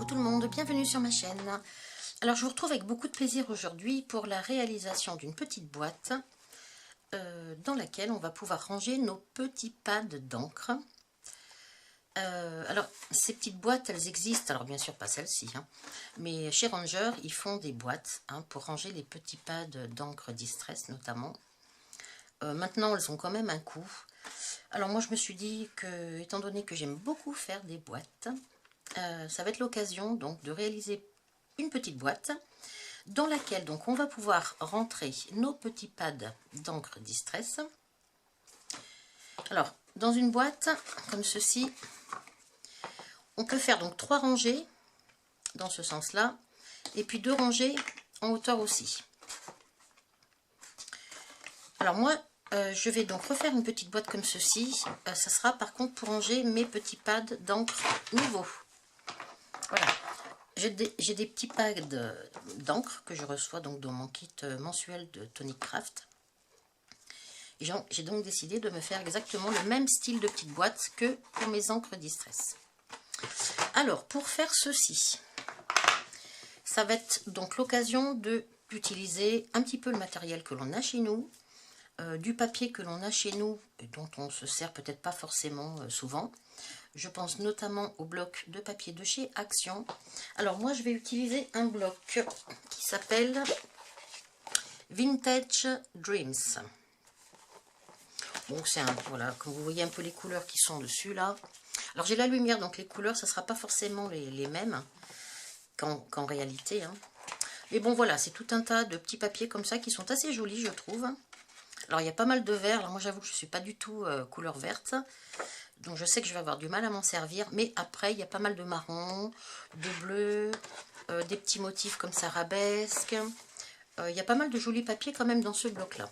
tout le monde, bienvenue sur ma chaîne. Alors je vous retrouve avec beaucoup de plaisir aujourd'hui pour la réalisation d'une petite boîte dans laquelle on va pouvoir ranger nos petits pads d'encre. Alors ces petites boîtes elles existent, alors bien sûr pas celle-ci, mais chez Ranger ils font des boîtes pour ranger les petits pads d'encre Distress notamment. Maintenant elles ont quand même un coût. Alors moi je me suis dit que, étant donné que j'aime beaucoup faire des boîtes, ça va être l'occasion donc de réaliser une petite boîte dans laquelle donc on va pouvoir rentrer nos petits pads d'encre Distress. Alors dans une boîte comme ceci, on peut faire donc 3 rangées dans ce sens là et puis 2 rangées en hauteur aussi. Alors moi je vais donc refaire une petite boîte comme ceci. Ça sera par contre pour ranger mes petits pads d'encre nouveaux. Voilà, j'ai des petits pads d'encre que je reçois donc dans mon kit mensuel de Tonic Craft. J'ai donc décidé de me faire exactement le même style de petite boîte que pour mes encres Distress. Alors pour faire ceci, ça va être donc l'occasion d'utiliser un petit peu le matériel que l'on a chez nous, du papier que l'on a chez nous et dont on se sert peut-être pas forcément souvent. Je pense notamment au bloc de papier de chez Action. Alors moi je vais utiliser un bloc qui s'appelle Vintage Dreams. Donc c'est un, voilà, comme vous voyez un peu les couleurs qui sont dessus là. Alors j'ai la lumière, donc les couleurs ça ne sera pas forcément les mêmes qu'en réalité. Mais bon voilà, c'est tout un tas de petits papiers comme ça qui sont assez jolis je trouve. Alors il y a pas mal de vert, alors moi j'avoue que je ne suis pas du tout couleur verte. Donc je sais que je vais avoir du mal à m'en servir, mais après il y a pas mal de marron, de bleu, des petits motifs comme ça arabesque. Il y a pas mal de jolis papiers quand même dans ce bloc là.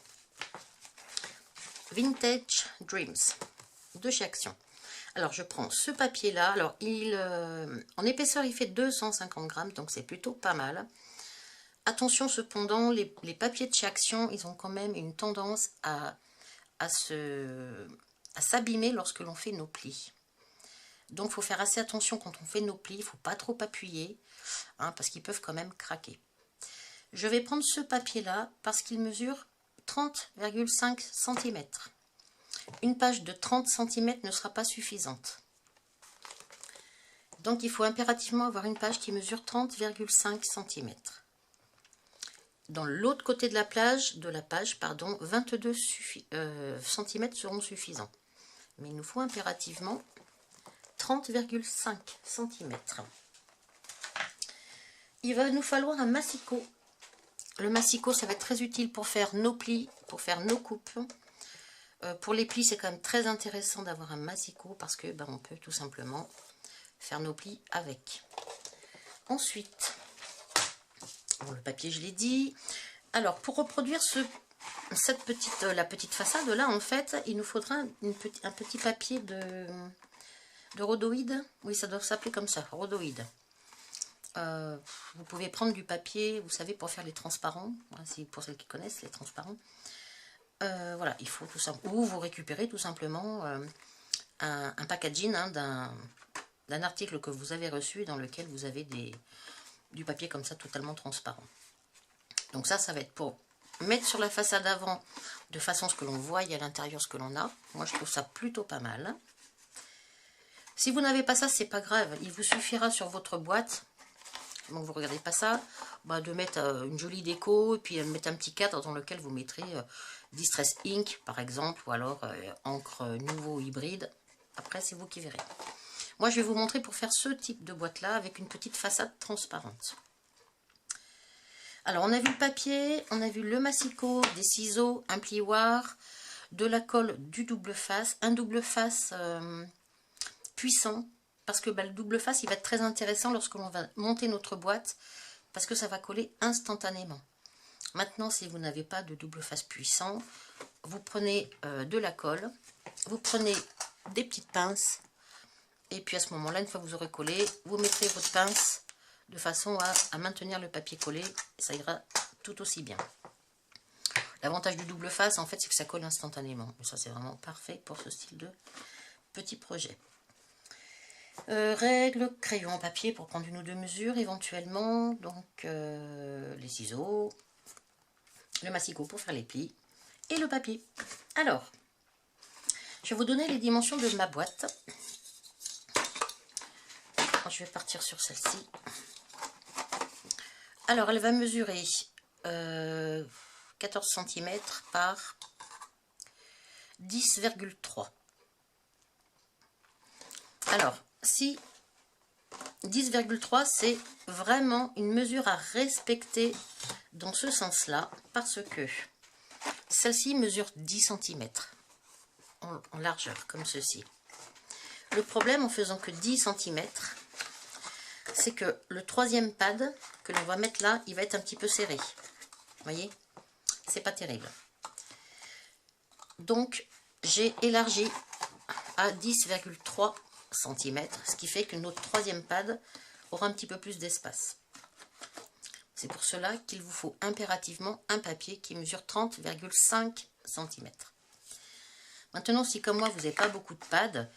Vintage Dreams de chez Action. Alors je prends ce papier là, alors en épaisseur il fait 250 grammes, donc c'est plutôt pas mal. Attention cependant, les papiers de chez Action, ils ont quand même une tendance à s'abîmer lorsque l'on fait nos plis. Donc il faut faire assez attention quand on fait nos plis, il ne faut pas trop appuyer, parce qu'ils peuvent quand même craquer. Je vais prendre ce papier là parce qu'il mesure 30,5 cm. Une page de 30 cm ne sera pas suffisante. Donc il faut impérativement avoir une page qui mesure 30,5 cm. Dans l'autre côté de la page, 22 cm seront suffisants. Mais il nous faut impérativement 30,5 cm. Il va nous falloir un massicot. Le massicot, ça va être très utile pour faire nos plis, pour faire nos coupes. Pour les plis, c'est quand même très intéressant d'avoir un massicot parce que on peut tout simplement faire nos plis avec. Ensuite, bon, le papier, je l'ai dit. Alors, pour reproduire la petite façade là, en fait, il nous faudra un petit papier de rhodoïde. Oui, ça doit s'appeler comme ça, rhodoïde. Vous pouvez prendre du papier, vous savez, pour faire les transparents. Voilà, pour celles qui connaissent les transparents. Voilà, il faut tout simplement. Ou vous récupérez tout simplement un packaging d'un article que vous avez reçu dans lequel vous avez du papier comme ça totalement transparent. Donc ça va être pour mettre sur la façade avant de façon à ce que l'on voie à l'intérieur ce que l'on a. Moi je trouve ça plutôt pas mal. Si vous n'avez pas ça, c'est pas grave. Il vous suffira sur votre boîte, donc vous regardez pas ça, de mettre une jolie déco et puis mettre un petit cadre dans lequel vous mettrez Distress Ink par exemple, ou alors encre nouveau hybride. Après c'est vous qui verrez. Moi je vais vous montrer pour faire ce type de boîte là avec une petite façade transparente. Alors on a vu le papier, on a vu le massicot, des ciseaux, un plioir, de la colle du double face, un double face puissant, parce que le double face il va être très intéressant lorsque l'on va monter notre boîte, parce que ça va coller instantanément. Maintenant si vous n'avez pas de double face puissant, vous prenez de la colle, vous prenez des petites pinces, et puis à ce moment là, une fois que vous aurez collé, vous mettrez votre pince de façon à maintenir le papier collé, et ça ira tout aussi bien. L'avantage du double face en fait c'est que ça colle instantanément, et ça c'est vraiment parfait pour ce style de petit projet. Règle, crayon en papier pour prendre une ou deux mesures éventuellement. Donc les ciseaux, le massicot pour faire les plis et le papier. Alors, je vais vous donner les dimensions de ma boîte. Je vais partir sur celle-ci. Alors, elle va mesurer 14 cm par 10,3. Alors, si 10,3 c'est vraiment une mesure à respecter dans ce sens-là, parce que celle-ci mesure 10 cm en largeur, comme ceci. Le problème en faisant que 10 cm, c'est que le troisième pad que l'on va mettre là, il va être un petit peu serré. Vous voyez, c'est pas terrible. Donc, j'ai élargi à 10,3 cm, ce qui fait que notre troisième pad aura un petit peu plus d'espace. C'est pour cela qu'il vous faut impérativement un papier qui mesure 30,5 cm. Maintenant, si comme moi, vous n'avez pas beaucoup de pads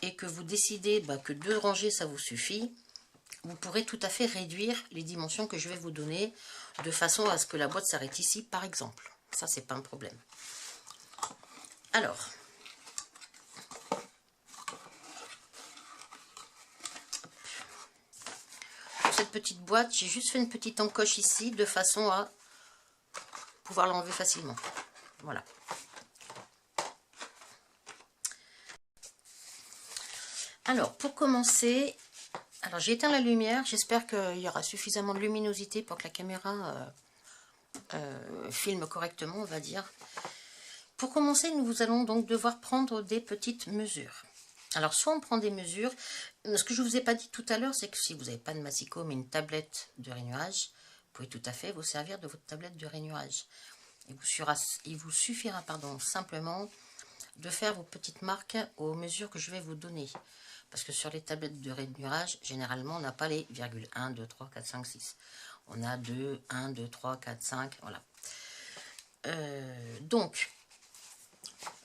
et que vous décidez que 2 rangées, ça vous suffit, vous pourrez tout à fait réduire les dimensions que je vais vous donner de façon à ce que la boîte s'arrête ici, par exemple. Ça, c'est pas un problème. Alors, pour cette petite boîte, j'ai juste fait une petite encoche ici de façon à pouvoir l'enlever facilement. Voilà. Alors, pour commencer, alors j'ai éteint la lumière. J'espère qu'il y aura suffisamment de luminosité pour que la caméra filme correctement, on va dire. Pour commencer, nous allons donc devoir prendre des petites mesures. Alors, soit on prend des mesures. Ce que je ne vous ai pas dit tout à l'heure, c'est que si vous n'avez pas de massicot, mais une tablette de rainurage, vous pouvez tout à fait vous servir de votre tablette de rainurage. Il vous suffira simplement de faire vos petites marques aux mesures que je vais vous donner. Parce que sur les tablettes de rainurage, généralement, on n'a pas les 1, 2, 3, 4, 5, 6. On a 2, 1, 2, 3, 4, 5, voilà. Donc,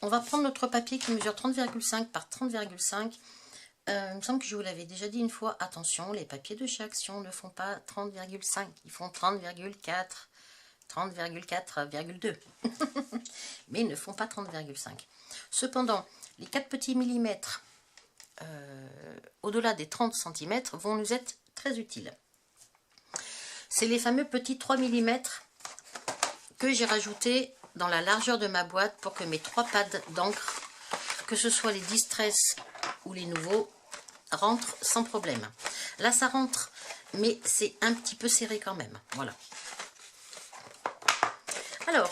on va prendre notre papier qui mesure 30,5 par 30,5. Il me semble que je vous l'avais déjà dit une fois. Attention, les papiers de chez Action ne font pas 30,5. Ils font 30,4, 30,4,2. Mais ils ne font pas 30,5. Cependant, les 4 petits millimètres au-delà des 30 cm vont nous être très utiles. C'est les fameux petits 3 mm que j'ai rajoutés dans la largeur de ma boîte pour que mes 3 pads d'encre, que ce soit les Distress ou les nouveaux, rentrent sans problème. Là ça rentre, mais c'est un petit peu serré quand même. Voilà. Alors,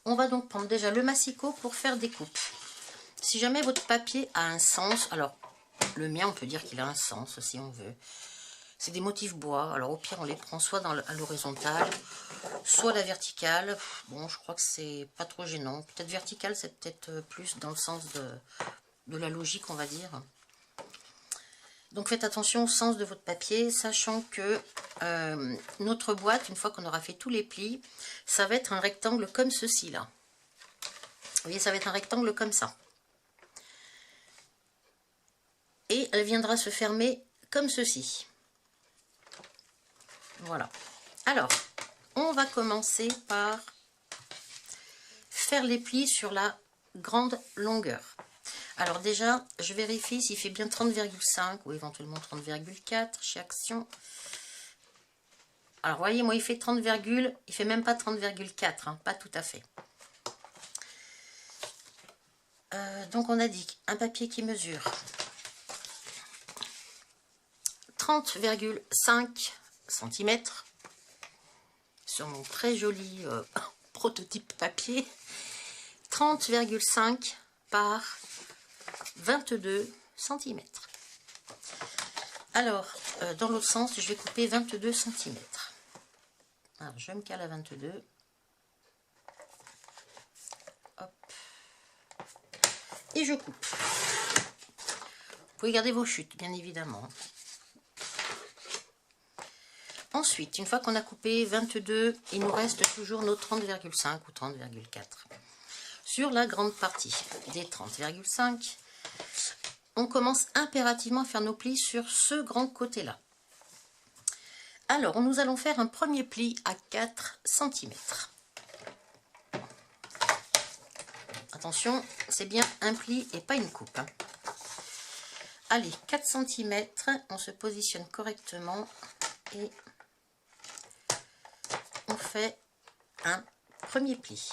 on va donc prendre déjà le massicot pour faire des coupes. Si jamais votre papier a un sens, alors le mien on peut dire qu'il a un sens si on veut. C'est des motifs bois, alors au pire on les prend soit à l'horizontale, soit à la verticale. Bon, je crois que c'est pas trop gênant. Peut-être verticale, c'est peut-être plus dans le sens de la logique, on va dire. Donc faites attention au sens de votre papier, sachant que notre boîte, une fois qu'on aura fait tous les plis, ça va être un rectangle comme ceci là. Vous voyez, ça va être un rectangle comme ça. Et elle viendra se fermer comme ceci. Voilà. Alors, on va commencer par faire les plis sur la grande longueur. Alors déjà, je vérifie s'il fait bien 30,5 ou éventuellement 30,4 chez Action. Alors, vous voyez, moi, il fait 30, il fait même pas 30,4, hein, pas tout à fait. Donc, on a dit un papier qui mesure 30,5 cm sur mon très joli prototype papier. 30,5 par 22 cm. Alors, dans l'autre sens, je vais couper 22 cm. Alors, je me cale à 22. Hop. Et je coupe. Vous pouvez garder vos chutes, bien évidemment. Ensuite, une fois qu'on a coupé 22, il nous reste toujours nos 30,5 ou 30,4. Sur la grande partie des 30,5, on commence impérativement à faire nos plis sur ce grand côté-là. Alors, nous allons faire un premier pli à 4 cm. Attention, c'est bien un pli et pas une coupe. Allez, 4 cm, on se positionne correctement et on fait un premier pli.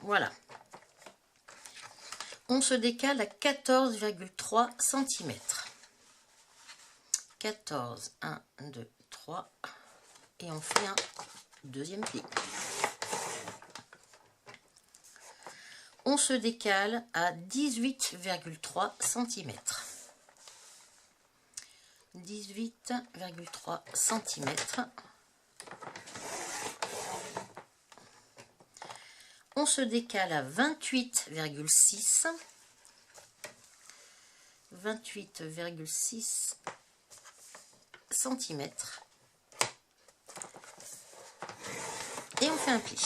Voilà. On se décale à 14,3 cm. 14, 1, 2, 3. Et on fait un deuxième pli. On se décale à 18,3 cm. 18,3 cm. On se décale à 28,6 cm. Et on fait un pli.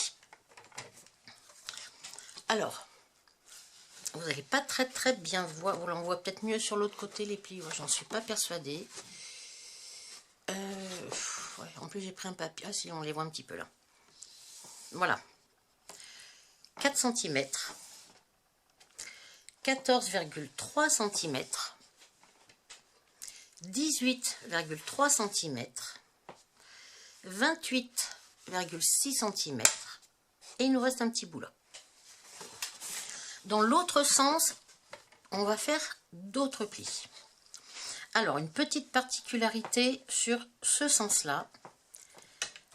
Alors, vous n'allez pas très bien voir, vous l'en voit peut-être mieux sur l'autre côté les plis, j'en suis pas persuadée. Ouais, en plus j'ai pris un papier, ah si on les voit un petit peu là. Voilà. 4 cm, 14,3 cm, 18,3 cm, 28,6 cm, et il nous reste un petit bout là. Dans l'autre sens, on va faire d'autres plis. Alors, une petite particularité sur ce sens-là.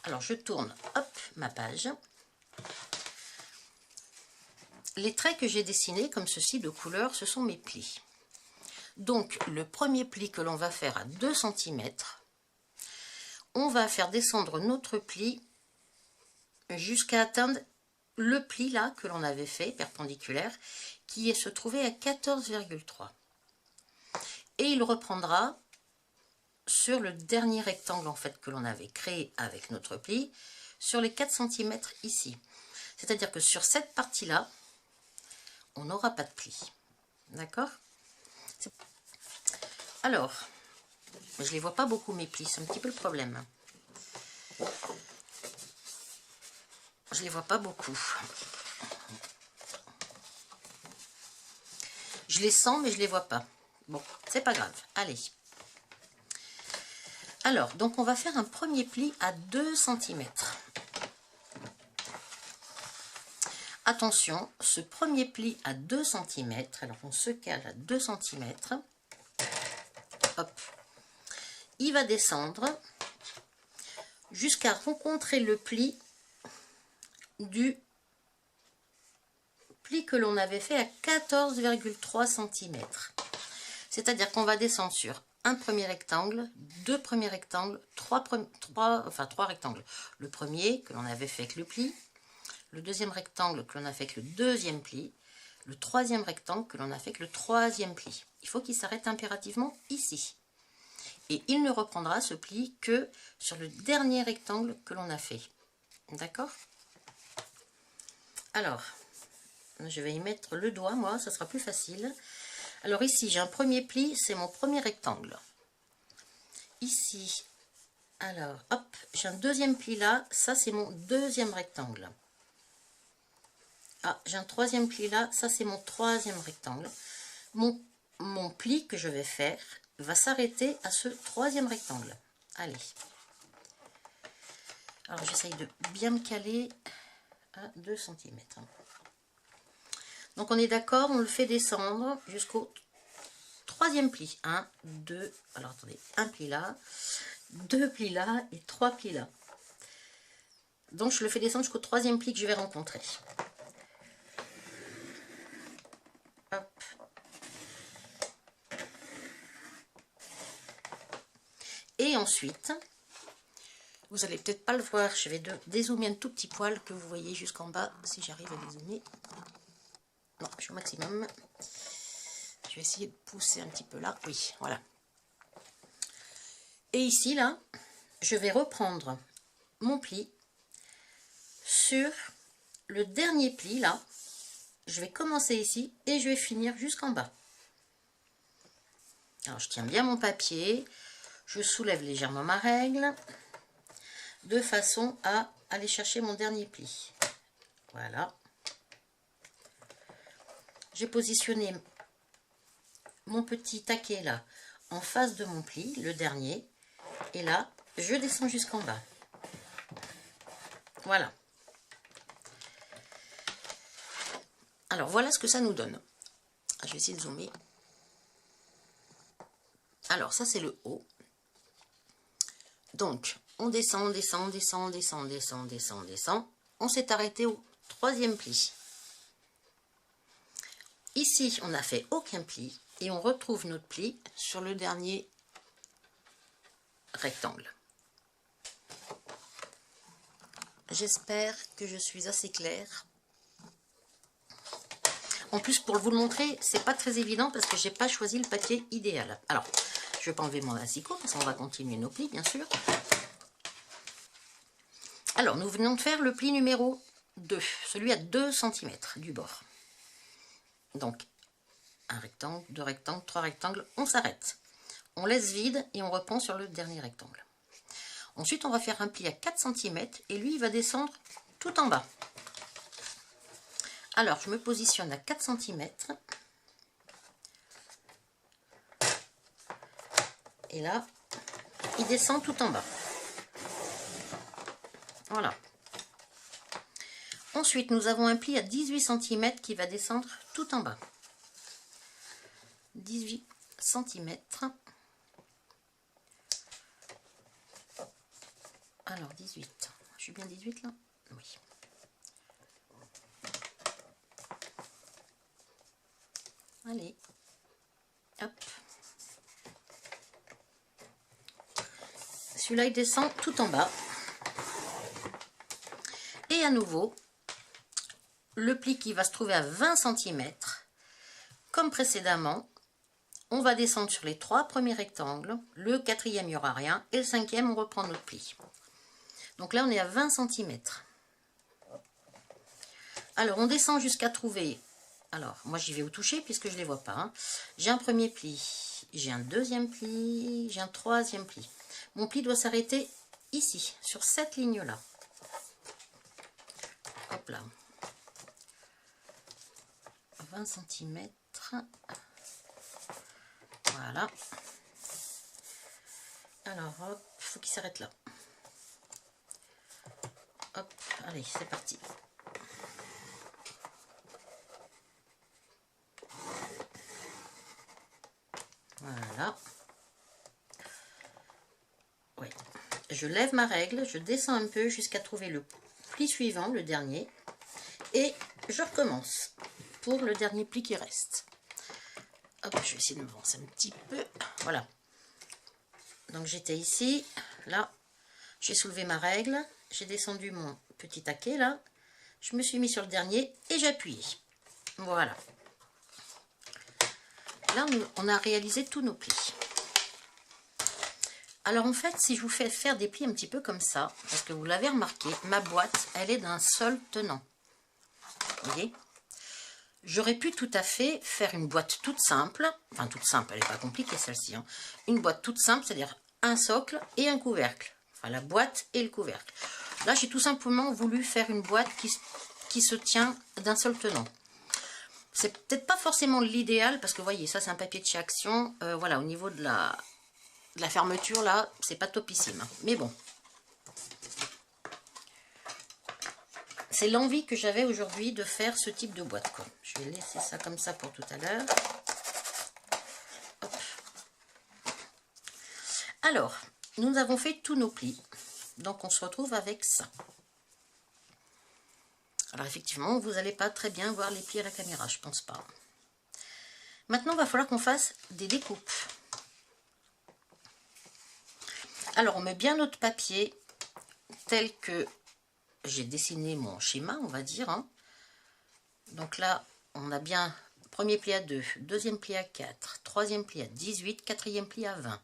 Alors, je tourne, hop, ma page. Les traits que j'ai dessinés, comme ceci, de couleur, ce sont mes plis. Donc, le premier pli que l'on va faire à 2 cm, on va faire descendre notre pli jusqu'à atteindre le pli là que l'on avait fait, perpendiculaire, qui se trouvait à 14,3. Et il reprendra sur le dernier rectangle en fait que l'on avait créé avec notre pli, sur les 4 cm ici. C'est-à-dire que sur cette partie-là, on n'aura pas de pli. D'accord? Alors, je ne les vois pas beaucoup mes plis, c'est un petit peu le problème. Je les vois pas beaucoup. Je les sens, mais je les vois pas. Bon, c'est pas grave. Allez. Alors, donc on va faire un premier pli à 2 cm. Attention, ce premier pli à 2 cm, alors on se cale à 2 cm. Hop. Il va descendre jusqu'à rencontrer le pli du pli que l'on avait fait à 14,3 cm. C'est-à-dire qu'on va descendre sur un premier rectangle, deux premiers rectangles, trois rectangles. Le premier que l'on avait fait avec le pli, le deuxième rectangle que l'on a fait avec le deuxième pli, le troisième rectangle que l'on a fait avec le troisième pli. Il faut qu'il s'arrête impérativement ici. Et il ne reprendra ce pli que sur le dernier rectangle que l'on a fait. D'accord? Alors, je vais y mettre le doigt, moi, ça sera plus facile. Alors ici, j'ai un premier pli, c'est mon premier rectangle. Ici, alors, hop, j'ai un deuxième pli là, ça c'est mon deuxième rectangle. Ah, j'ai un troisième pli là, ça c'est mon troisième rectangle. Mon pli que je vais faire va s'arrêter à ce troisième rectangle. Allez. Alors j'essaye de bien me caler à 2 cm. Donc on est d'accord, on le fait descendre jusqu'au troisième pli. 1, 2, alors attendez, un pli là, deux plis là et trois plis là. Donc je le fais descendre jusqu'au troisième pli que je vais rencontrer. Hop. Et ensuite, vous allez peut-être pas le voir, je vais dézoomer un tout petit poil que vous voyez jusqu'en bas, si j'arrive à dézoomer. Non, je suis au maximum. Je vais essayer de pousser un petit peu là. Oui, voilà. Et ici, là, je vais reprendre mon pli sur le dernier pli, là, je vais commencer ici et je vais finir jusqu'en bas. Alors, je tiens bien mon papier, je soulève légèrement ma règle, de façon à aller chercher mon dernier pli. Voilà. J'ai positionné mon petit taquet là, en face de mon pli, le dernier, et là, je descends jusqu'en bas. Voilà. Alors, voilà ce que ça nous donne. Je vais essayer de zoomer. Alors, ça, c'est le haut. Donc, on descend, on descend, on descend, on descend, on descend, on descend, on descend. On s'est arrêté au 3e pli. Ici, on n'a fait aucun pli. Et on retrouve notre pli sur le dernier rectangle. J'espère que je suis assez claire. En plus, pour vous le montrer, c'est pas très évident parce que j'ai pas choisi le papier idéal. Alors, je vais pas enlever mon massicot parce qu'on va continuer nos plis, bien sûr. Alors, nous venons de faire le pli numéro 2, celui à 2 cm du bord. Donc, un rectangle, 2 rectangles, 3 rectangles, on s'arrête. On laisse vide et on reprend sur le dernier rectangle. Ensuite, on va faire un pli à 4 cm et lui, il va descendre tout en bas. Alors, je me positionne à 4 cm. Et là, il descend tout en bas. Voilà. Ensuite, nous avons un pli à 18 cm qui va descendre tout en bas. 18 cm. Alors, 18. Je suis bien 18 là? Oui. Allez. Hop. Celui-là, il descend tout en bas. Et à nouveau, le pli qui va se trouver à 20 cm, comme précédemment, on va descendre sur les 3 premiers rectangles. Le 4e, il n'y aura rien. Et le 5e, on reprend notre pli. Donc là, on est à 20 cm. Alors, on descend jusqu'à trouver... Alors, moi, j'y vais au toucher puisque je ne les vois pas. Hein. J'ai un premier pli, j'ai un deuxième pli, j'ai un troisième pli. Mon pli doit s'arrêter ici, sur cette ligne-là. Hop là. 20 cm. Voilà. Alors, hop, il faut qu'il s'arrête là. Hop, allez, c'est parti. Voilà. Oui. Je lève ma règle, je descends un peu jusqu'à trouver le pli suivant, le dernier. Et je recommence pour le dernier pli qui reste. Hop, je vais essayer de me avancer un petit peu. Voilà. Donc j'étais ici, là, j'ai soulevé ma règle, j'ai descendu mon petit taquet là, je me suis mis sur le dernier et j'ai appuyé. Voilà. Là, on a réalisé tous nos plis. Alors en fait, si je vous fais faire des plis un petit peu comme ça, parce que vous l'avez remarqué, ma boîte, elle est d'un seul tenant. Vous voyez ? J'aurais pu tout à fait faire une boîte toute simple, enfin toute simple, elle n'est pas compliquée celle-ci, hein. Une boîte toute simple, c'est-à-dire un socle et un couvercle. Enfin la boîte et le couvercle. Là, j'ai tout simplement voulu faire une boîte qui se tient d'un seul tenant. C'est peut-être pas forcément l'idéal, parce que vous voyez, ça c'est un papier de chez Action. Voilà, au niveau de la fermeture, là, c'est pas topissime. Hein. Mais bon. C'est l'envie que j'avais aujourd'hui de faire ce type de boîte, quoi. Je vais laisser ça comme ça pour tout à l'heure. Alors, nous avons fait tous nos plis. Donc, on se retrouve avec ça. Alors, effectivement, vous n'allez pas très bien voir les plis à la caméra, je pense pas. Maintenant, il va falloir qu'on fasse des découpes. Alors, on met bien notre papier tel que j'ai dessiné mon schéma, on va dire. Hein. Donc là, on a bien premier pli à 2, deuxième pli à 4, troisième pli à 18, quatrième pli à 20.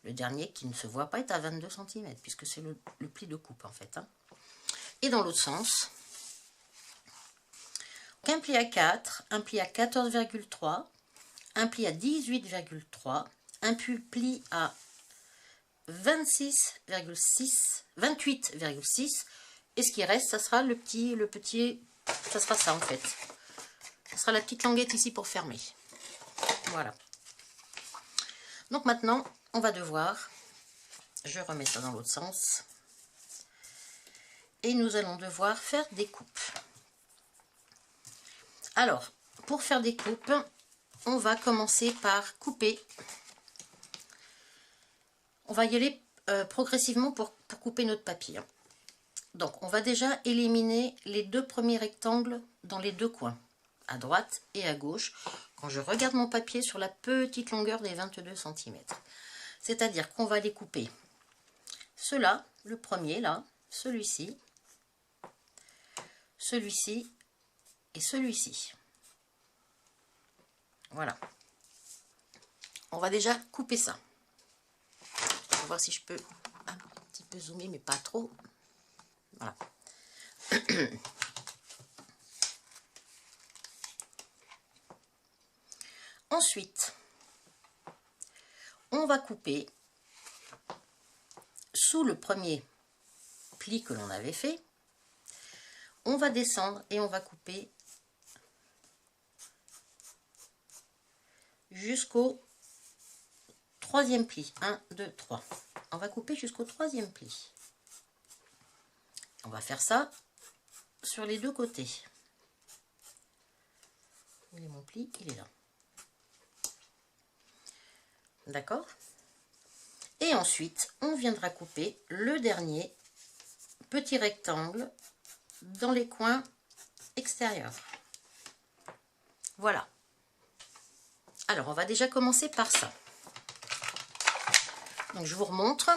Le dernier qui ne se voit pas est à 22 cm, puisque c'est le pli de coupe en fait. Hein. Et dans l'autre sens, un pli à 4, un pli à 14,3, un pli à 18,3, un pli à 26,6, 28,6, et ce qui reste, ça sera le petit, ça sera ça en fait. Ça sera la petite languette ici pour fermer. Voilà. Donc maintenant, on va devoir, je remets ça dans l'autre sens, et nous allons devoir faire des coupes. Alors, pour faire des coupes, on va commencer par couper. On va y aller progressivement pour couper notre papier. Donc, on va déjà éliminer les deux premiers rectangles dans les deux coins, à droite et à gauche, quand je regarde mon papier sur la petite longueur des 22 cm. C'est-à-dire qu'on va les couper. Ceux-là, le premier là, celui-ci, celui-ci et celui-ci. Voilà. On va déjà couper ça. On va voir si je peux un petit peu zoomer, mais pas trop. Voilà. Ensuite, on va couper sous le premier pli que l'on avait fait. On va descendre et on va couper jusqu'au troisième pli. 1, 2, 3. On va couper jusqu'au troisième pli. On va faire ça sur les deux côtés. Où est mon pli? Il est là. D'accord? Et ensuite, on viendra couper le dernier petit rectangle dans les coins extérieurs. Voilà. Alors, on va déjà commencer par ça. Donc, je vous remontre.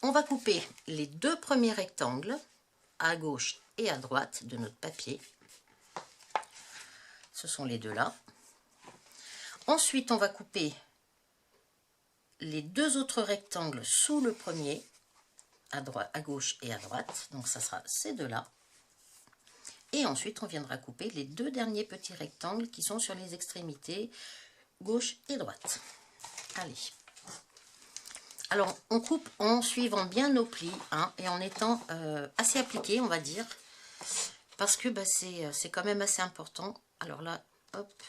On va couper les deux premiers rectangles à gauche et à droite de notre papier. Ce sont les deux là. Ensuite, on va couper les deux autres rectangles sous le premier, à droite, à gauche et à droite. Donc, ça sera ces deux-là. Et ensuite, on viendra couper les deux derniers petits rectangles qui sont sur les extrémités gauche et droite. Allez. Alors, on coupe en suivant bien nos plis hein, et en étant assez appliqué, on va dire, parce que bah, c'est quand même assez important. Alors là, hop,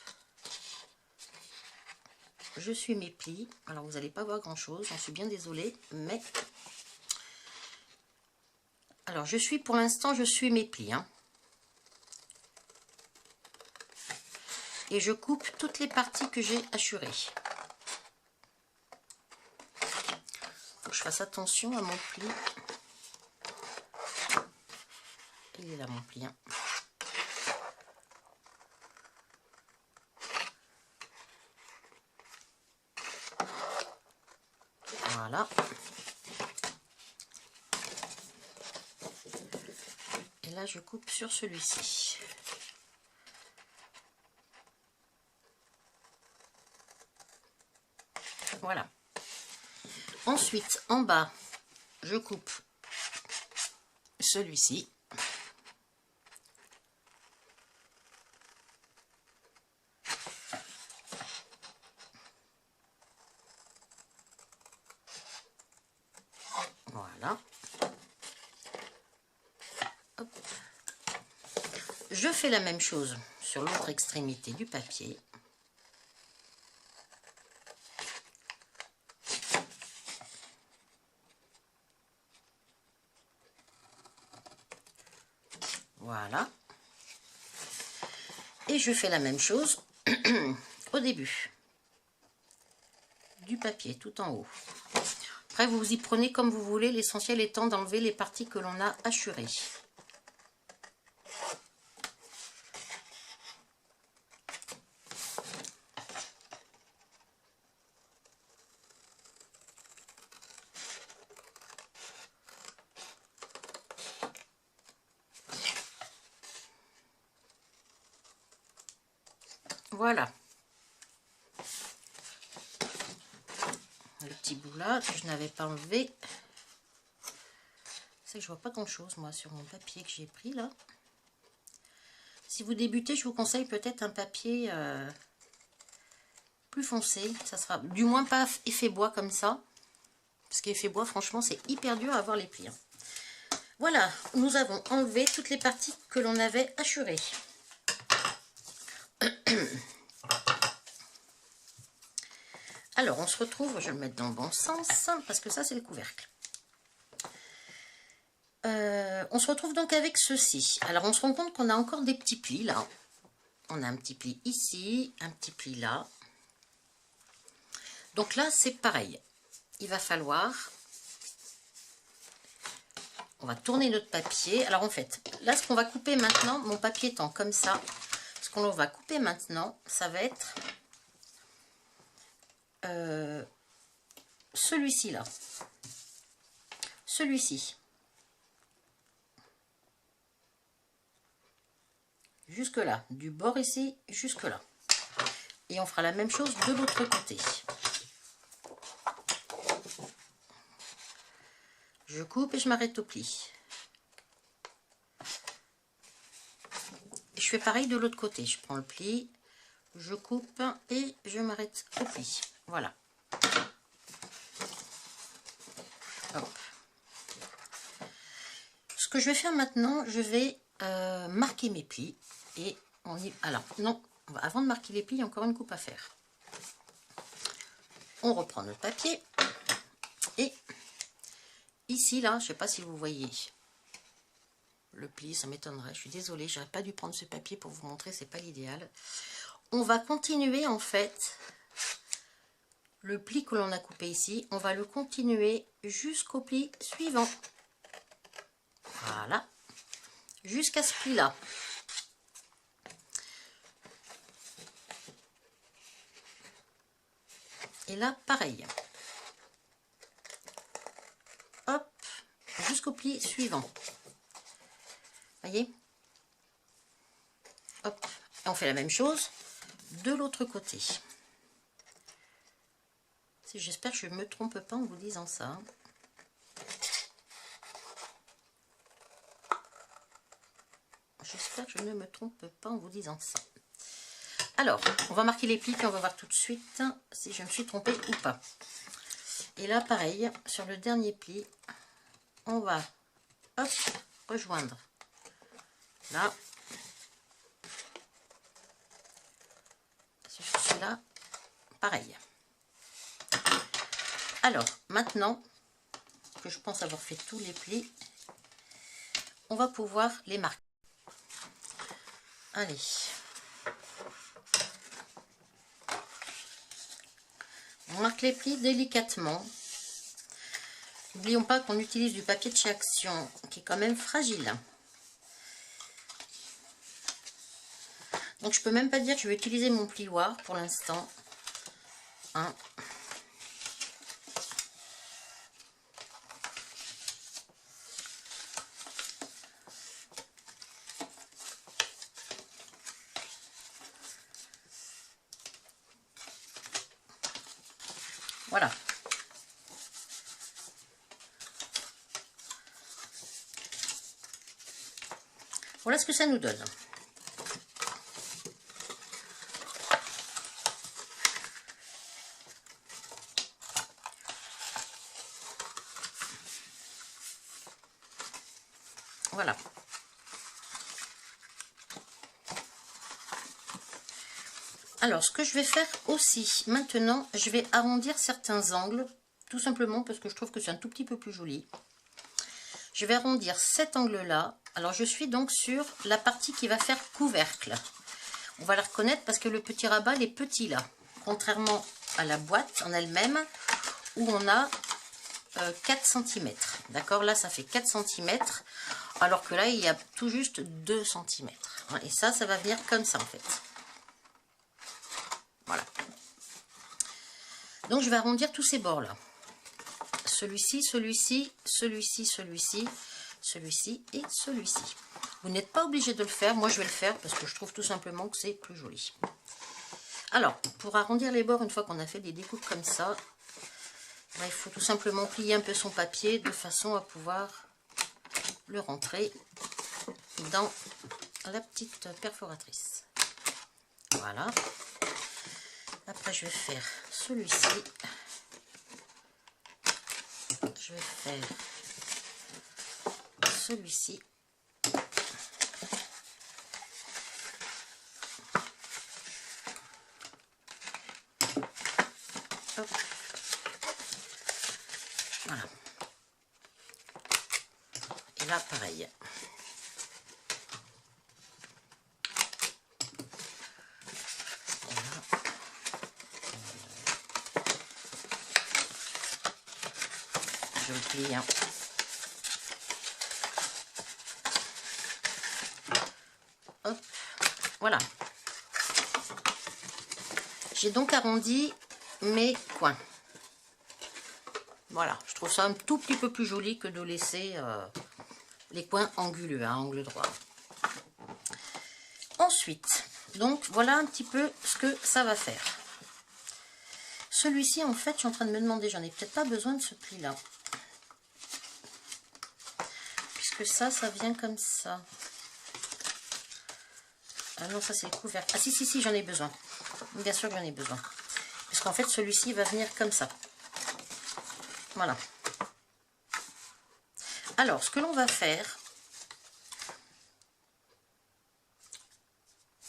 je suis mes plis. Alors, vous n'allez pas voir grand-chose, j'en suis bien désolée, mais... Alors, pour l'instant, je suis mes plis. Hein. Et je coupe toutes les parties que j'ai hachurées. Faut que je fasse attention à mon pli. Il est là mon pli. Hein. Voilà. Et là, je coupe sur celui-ci. Voilà. Ensuite, en bas, je coupe celui-ci. Voilà. Hop. Je fais la même chose sur l'autre extrémité du papier. Voilà. Et je fais la même chose au début du papier, tout en haut. Après, vous y prenez comme vous voulez, l'essentiel étant d'enlever les parties que l'on a hachurées. Voilà. Le petit bout là que je n'avais pas enlevé. C'est que je vois pas grand chose moi sur mon papier que j'ai pris là. Si vous débutez, je vous conseille peut-être un papier plus foncé. Ça sera du moins pas effet bois comme ça. Parce qu'effet bois, franchement, c'est hyper dur à avoir les plis. Hein. Voilà, nous avons enlevé toutes les parties que l'on avait hachurées. Alors, on se retrouve, je vais le mettre dans le bon sens, parce que ça, c'est le couvercle. On se retrouve donc avec ceci. Alors, on se rend compte qu'on a encore des petits plis, là. On a un petit pli ici, un petit pli là. Donc là, c'est pareil. Il va falloir... On va tourner notre papier. Alors, en fait, là, ce qu'on va couper maintenant, mon papier étant comme ça, ce qu'on va couper maintenant, ça va être... celui-ci là, celui-ci, jusque là, du bord ici jusque là, et on fera la même chose de l'autre côté. Je coupe et je m'arrête au pli. Et je fais pareil de l'autre côté, je prends le pli, je coupe et je m'arrête au pli. Voilà. Hop. Ce que je vais faire maintenant, je vais marquer mes plis. Et on y... Alors, non, avant de marquer les plis, il y a encore une coupe à faire. On reprend notre papier. Et ici, là, je ne sais pas si vous voyez le pli, ça m'étonnerait. Je suis désolée, j'aurais pas dû prendre ce papier pour vous montrer, c'est pas l'idéal. On va continuer, en fait... Le pli que l'on a coupé ici, on va le continuer jusqu'au pli suivant. Voilà. Jusqu'à ce pli-là. Et là, pareil. Hop. Jusqu'au pli suivant. Voyez? Hop. Et on fait la même chose de l'autre côté. J'espère que je ne me trompe pas en vous disant ça. J'espère que je ne me trompe pas en vous disant ça. Alors, on va marquer les plis, puis on va voir tout de suite si je me suis trompée ou pas. Et là, pareil, sur le dernier pli, on va hop, rejoindre là. Si je suis là, pareil. Alors, maintenant que je pense avoir fait tous les plis, on va pouvoir les marquer. Allez. On marque les plis délicatement. N'oublions pas qu'on utilise du papier de chez Action, qui est quand même fragile. Donc, je peux même pas dire que je vais utiliser mon plioir pour l'instant. Hein. Voilà. Voilà ce que ça nous donne. Voilà. Alors, ce que je vais faire aussi, maintenant, je vais arrondir certains angles, tout simplement parce que je trouve que c'est un tout petit peu plus joli. Je vais arrondir cet angle-là. Alors, je suis donc sur la partie qui va faire couvercle. On va la reconnaître parce que le petit rabat, il est petit là. Contrairement à la boîte en elle-même, où on a 4 cm. D'accord? Là, ça fait 4 cm. Alors que là, il y a tout juste 2 cm. Et ça va venir comme ça, en fait. Voilà. Donc, je vais arrondir tous ces bords-là. Celui-ci, celui-ci, celui-ci, celui-ci, celui-ci et celui-ci. Vous n'êtes pas obligé de le faire. Moi, je vais le faire parce que je trouve tout simplement que c'est plus joli. Alors, pour arrondir les bords, une fois qu'on a fait des découpes comme ça, il faut tout simplement plier un peu son papier de façon à pouvoir le rentrer dans la petite perforatrice. Voilà. Après, je vais faire celui-ci. Je vais faire celui-ci. Voilà. Et là, pareil. Je le plie, hein. Hop, voilà. J'ai donc arrondi mes coins. Voilà, je trouve ça un tout petit peu plus joli que de laisser les coins anguleux, à angle droit. Ensuite, donc voilà un petit peu ce que ça va faire. Celui-ci, en fait, je suis en train de me demander, j'en ai peut-être pas besoin de ce pli-là. Puisque ça vient comme ça. Ah non, ça c'est le couvercle. Ah si, j'en ai besoin. Bien sûr que j'en ai besoin. Parce qu'en fait, celui-ci va venir comme ça. Voilà. Alors, ce que l'on va faire,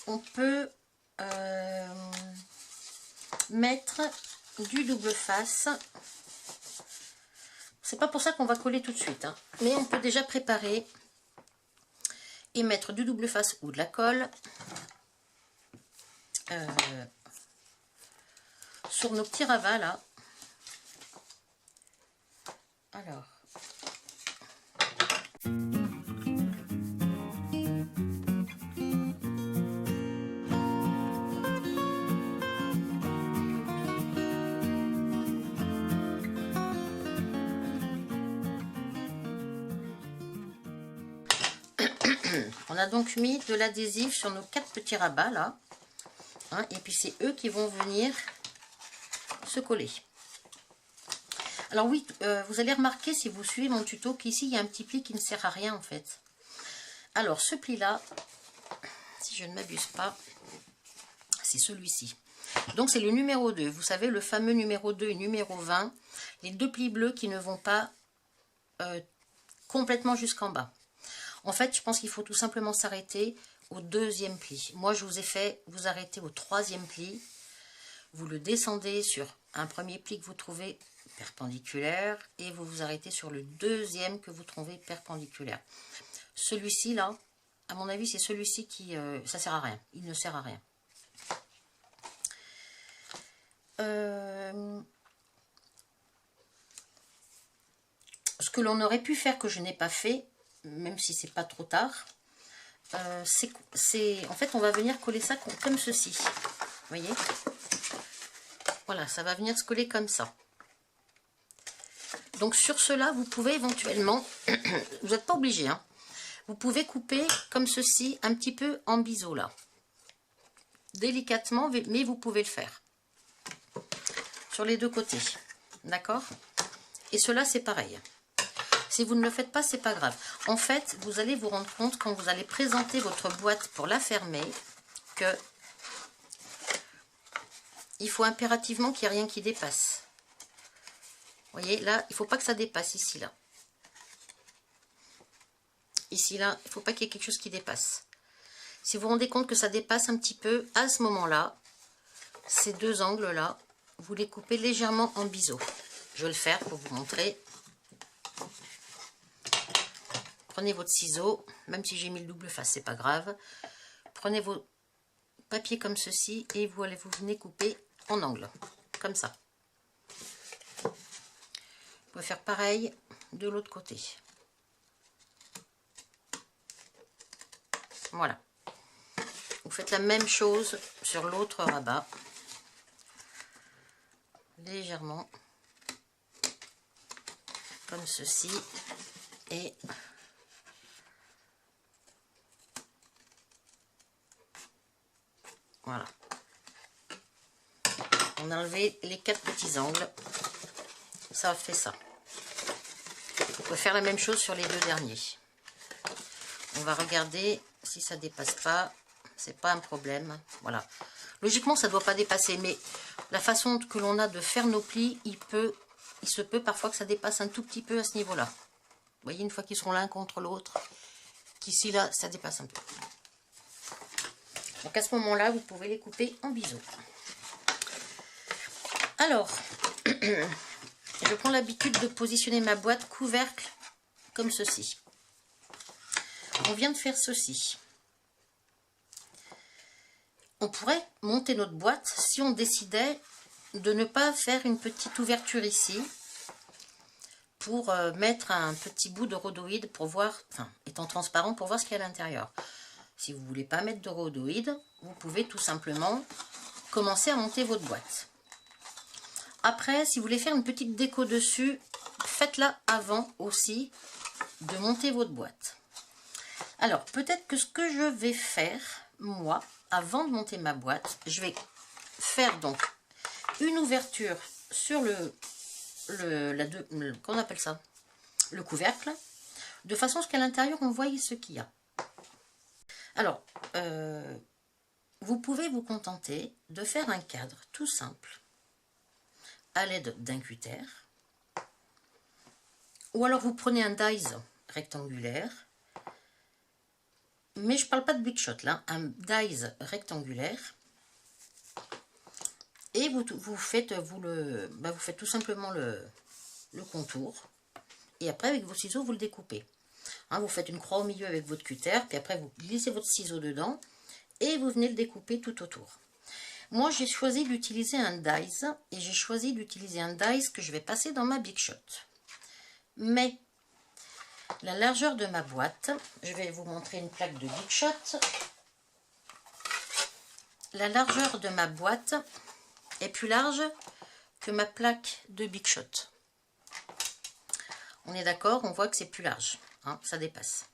on peut mettre du double face. C'est pas pour ça qu'on va coller tout de suite, hein, mais on peut déjà préparer et mettre du double face ou de la colle sur nos petits ravats là. Alors, on a donc mis de l'adhésif sur nos 4 petits rabats là, hein, et puis c'est eux qui vont venir se coller. Alors oui, vous allez remarquer si vous suivez mon tuto qu'ici il y a un petit pli qui ne sert à rien en fait. Alors ce pli là, si je ne m'abuse pas, c'est celui-ci. Donc c'est le numéro 2, vous savez le fameux numéro 2 et numéro 20, les deux plis bleus qui ne vont pas complètement jusqu'en bas. En fait, je pense qu'il faut tout simplement s'arrêter au 2e pli. Moi, je vous ai fait vous arrêter au 3e pli. Vous le descendez sur un premier pli que vous trouvez perpendiculaire et vous vous arrêtez sur le 2e que vous trouvez perpendiculaire. Celui-ci, là, à mon avis, c'est celui-ci qui... ça sert à rien. Il ne sert à rien. Ce que l'on aurait pu faire que je n'ai pas fait, même si c'est pas trop tard, c'est en fait on va venir coller ça comme ceci, vous voyez, voilà, ça va venir se coller comme ça. Donc sur cela vous pouvez éventuellement, vous n'êtes pas obligé, hein, vous pouvez couper comme ceci un petit peu en biseau là, délicatement, mais vous pouvez le faire sur les deux côtés, d'accord. Et cela c'est pareil. Si vous ne le faites pas, c'est pas grave. En fait, vous allez vous rendre compte quand vous allez présenter votre boîte pour la fermer que il faut impérativement qu'il n'y ait rien qui dépasse. Vous voyez, là, il ne faut pas que ça dépasse ici, là. Ici, là, il ne faut pas qu'il y ait quelque chose qui dépasse. Si vous vous rendez compte que ça dépasse un petit peu, à ce moment-là, ces deux angles-là, vous les coupez légèrement en biseau. Je vais le faire pour vous montrer. Prenez votre ciseau, même si j'ai mis le double face, c'est pas grave. Prenez vos papiers comme ceci et vous venez couper en angle, comme ça. Vous pouvez faire pareil de l'autre côté. Voilà. Vous faites la même chose sur l'autre rabat. Légèrement. Comme ceci. Et voilà. On a enlevé les 4 petits angles. Ça fait ça. On peut faire la même chose sur les deux derniers. On va regarder Si ça dépasse pas, c'est pas un problème. Voilà. Logiquement, ça ne doit pas dépasser, mais la façon que l'on a de faire nos plis, il se peut parfois que ça dépasse un tout petit peu à ce niveau-là. Vous voyez, une fois qu'ils seront l'un contre l'autre, qu'ici, là, ça dépasse un peu. Donc à ce moment-là, vous pouvez les couper en biseau. Alors, je prends l'habitude de positionner ma boîte couvercle comme ceci. On vient de faire ceci. On pourrait monter notre boîte si on décidait de ne pas faire une petite ouverture ici pour mettre un petit bout de rhodoïde pour voir, enfin, étant transparent pour voir ce qu'il y a à l'intérieur. Si vous ne voulez pas mettre de rhodoïde, vous pouvez tout simplement commencer à monter votre boîte. Après, si vous voulez faire une petite déco dessus, faites-la avant aussi de monter votre boîte. Alors, peut-être que ce que je vais faire, moi, avant de monter ma boîte, je vais faire donc une ouverture sur qu'on appelle ça, le couvercle, de façon à ce qu'à l'intérieur, on voie ce qu'il y a. Alors, vous pouvez vous contenter de faire un cadre tout simple à l'aide d'un cutter. Ou alors vous prenez un dies rectangulaire. Mais je ne parle pas de Big Shot là, un dies rectangulaire. Et vous faites tout simplement le contour. Et après, avec vos ciseaux, vous le découpez. Hein, vous faites une croix au milieu avec votre cutter. Puis après, vous glissez votre ciseau dedans. Et vous venez le découper tout autour. Moi, j'ai choisi d'utiliser un dies. Et j'ai choisi d'utiliser un dies que je vais passer dans ma Big Shot. Mais la largeur de ma boîte, je vais vous montrer une plaque de Big Shot. La largeur de ma boîte est plus large que ma plaque de Big Shot. On est d'accord, on voit que c'est plus large, hein, ça dépasse.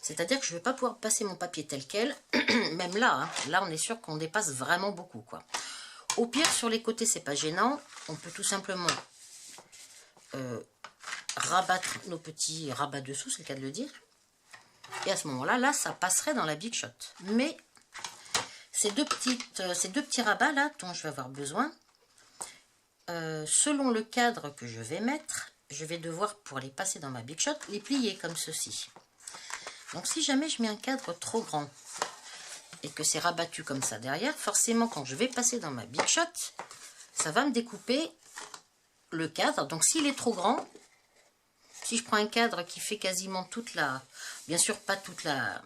C'est-à-dire que je ne vais pas pouvoir passer mon papier tel quel, même là, hein, là on est sûr qu'on dépasse vraiment beaucoup, quoi. Au pire, sur les côtés, c'est pas gênant, on peut tout simplement rabattre nos petits rabats dessous, c'est le cas de le dire. Et à ce moment-là, là, ça passerait dans la Big Shot. Mais ces deux petits rabats là, dont je vais avoir besoin, selon le cadre que je vais mettre, je vais devoir, pour les passer dans ma Big Shot, les plier comme ceci. Donc si jamais je mets un cadre trop grand et que c'est rabattu comme ça derrière, forcément quand je vais passer dans ma Big Shot, ça va me découper le cadre. Donc s'il est trop grand, si je prends un cadre qui fait quasiment toute la... Bien sûr, pas toute la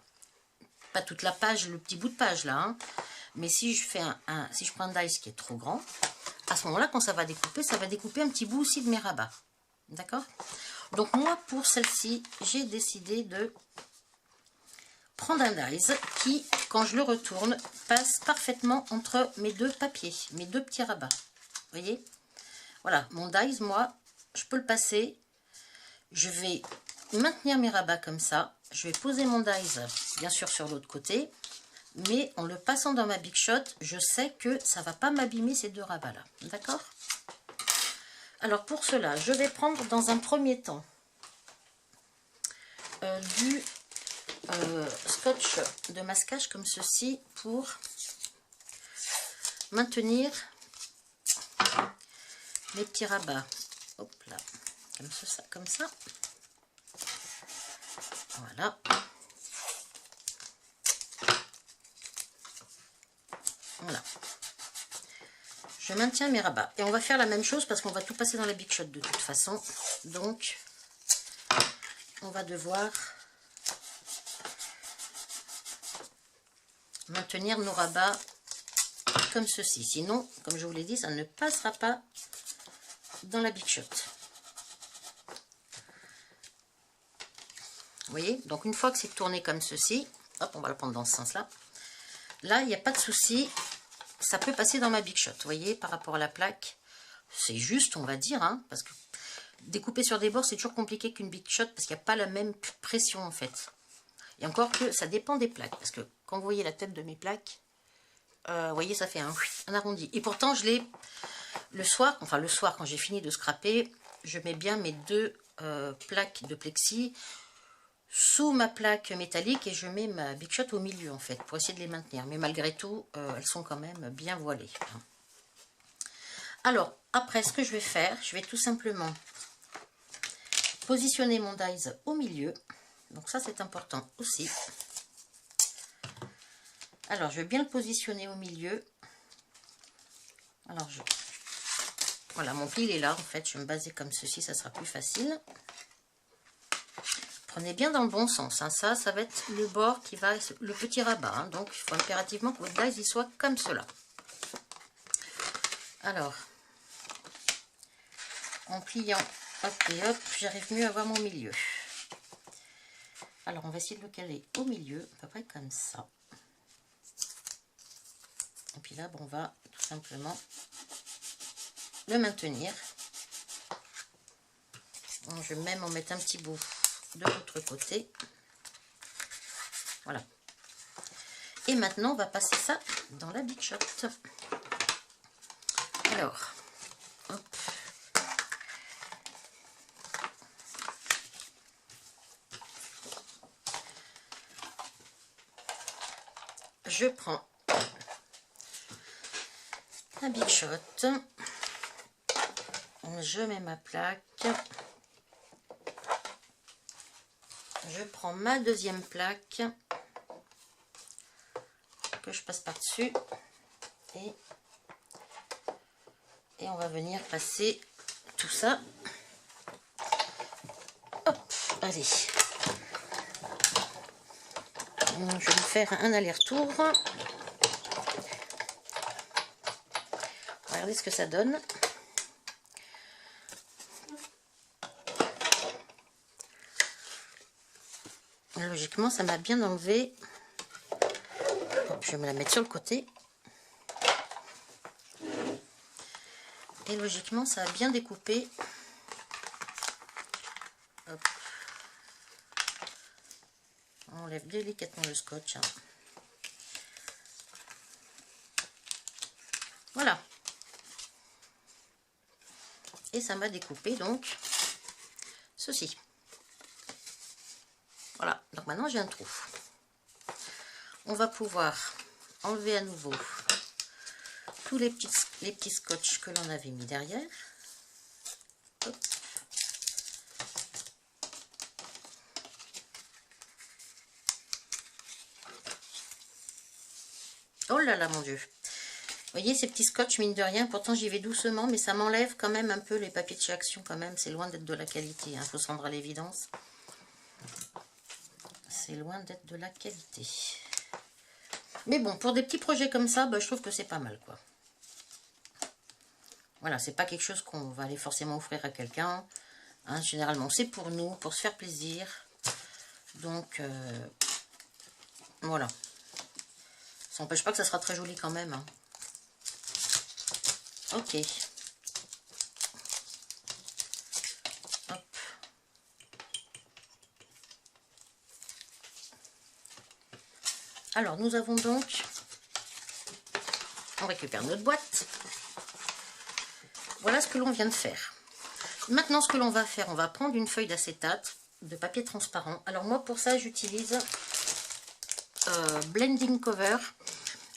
page, le petit bout de page là. Hein, mais si je fais si je prends un dies qui est trop grand, à ce moment-là, quand ça va découper un petit bout aussi de mes rabats. D'accord? Donc moi, pour celle-ci, j'ai décidé de prendre un dies qui, quand je le retourne, passe parfaitement entre mes deux papiers, mes deux petits rabats. Vous voyez? Voilà, mon dies, moi, je peux le passer. Je vais maintenir mes rabats comme ça. Je vais poser mon dies, bien sûr, sur l'autre côté. Mais en le passant dans ma Big Shot, je sais que ça ne va pas m'abîmer ces deux rabats-là. D'accord? Alors, pour cela, je vais prendre dans un premier temps du scotch de masquage comme ceci pour maintenir les petits rabats. Hop là, comme ça. Voilà. Voilà. Je maintiens mes rabats. Et on va faire la même chose parce qu'on va tout passer dans la Big Shot de toute façon. Donc, on va devoir maintenir nos rabats comme ceci. Sinon, comme je vous l'ai dit, ça ne passera pas dans la Big Shot. Vous voyez? Donc, une fois que c'est tourné comme ceci, hop, on va le prendre dans ce sens-là. Là, il n'y a pas de souci. Ça peut passer dans ma Big Shot. Vous voyez, par rapport à la plaque, c'est juste, on va dire, hein, parce que découper sur des bords, c'est toujours compliqué qu'une Big Shot, parce qu'il n'y a pas la même pression, en fait. Et encore que ça dépend des plaques, parce que quand vous voyez la tête de mes plaques, vous voyez, ça fait un arrondi. Et pourtant, je l'ai le soir, quand j'ai fini de scraper, je mets bien mes deux plaques de plexi sous ma plaque métallique et je mets ma Big Shot au milieu en fait pour essayer de les maintenir. Mais malgré tout, elles sont quand même bien voilées. Alors, après, ce que je vais faire, je vais tout simplement positionner mon dies au milieu. Donc ça, c'est important aussi. Alors, je vais bien le positionner au milieu. Alors, voilà, mon pli il est là, en fait. Je vais me baser comme ceci, ça sera plus facile. Prenez bien dans le bon sens. Hein. Ça va être le bord qui va, le petit rabat. Hein. Donc, il faut impérativement que votre dies il soit comme cela. Alors, en pliant, hop et hop, j'arrive mieux à voir mon milieu. Alors, on va essayer de le caler au milieu, à peu près comme ça. Et puis là, bon, on va tout simplement le maintenir. Bon, je vais même en mettre un petit bout de l'autre côté. Voilà. Et maintenant, on va passer ça dans la Big Shot. Alors, hop. Je prends la Big Shot, je mets ma plaque, je prends ma deuxième plaque que je passe par-dessus et on va venir passer tout ça. Hop, allez. Je vais faire un aller-retour. Regardez ce que ça donne. Logiquement, ça m'a bien enlevé. Hop, je vais me la mettre sur le côté. Et logiquement, ça a bien découpé. Hop. On enlève délicatement le scotch. Hein. Voilà. Et ça m'a découpé donc ceci. Voilà, donc maintenant j'ai un trou. On va pouvoir enlever à nouveau tous les petits scotch que l'on avait mis derrière. Hop. Oh là là mon Dieu. Vous voyez ces petits scotch, mine de rien, pourtant j'y vais doucement, mais ça m'enlève quand même un peu les papiers de chez Action quand même. C'est loin d'être de la qualité, hein. Faut se rendre à l'évidence. C'est loin d'être de la qualité. Mais bon, pour des petits projets comme ça, bah, je trouve que c'est pas mal, quoi. Voilà, c'est pas quelque chose qu'on va aller forcément offrir à quelqu'un. Hein, généralement, c'est pour nous, pour se faire plaisir. Donc, voilà. Ça n'empêche pas que ça sera très joli quand même. Hein. Ok. Hop. Alors, nous avons donc... On récupère notre boîte. Voilà ce que l'on vient de faire. Maintenant, ce que l'on va faire, on va prendre une feuille d'acétate, de papier transparent. Alors moi, pour ça, j'utilise Blending Cover,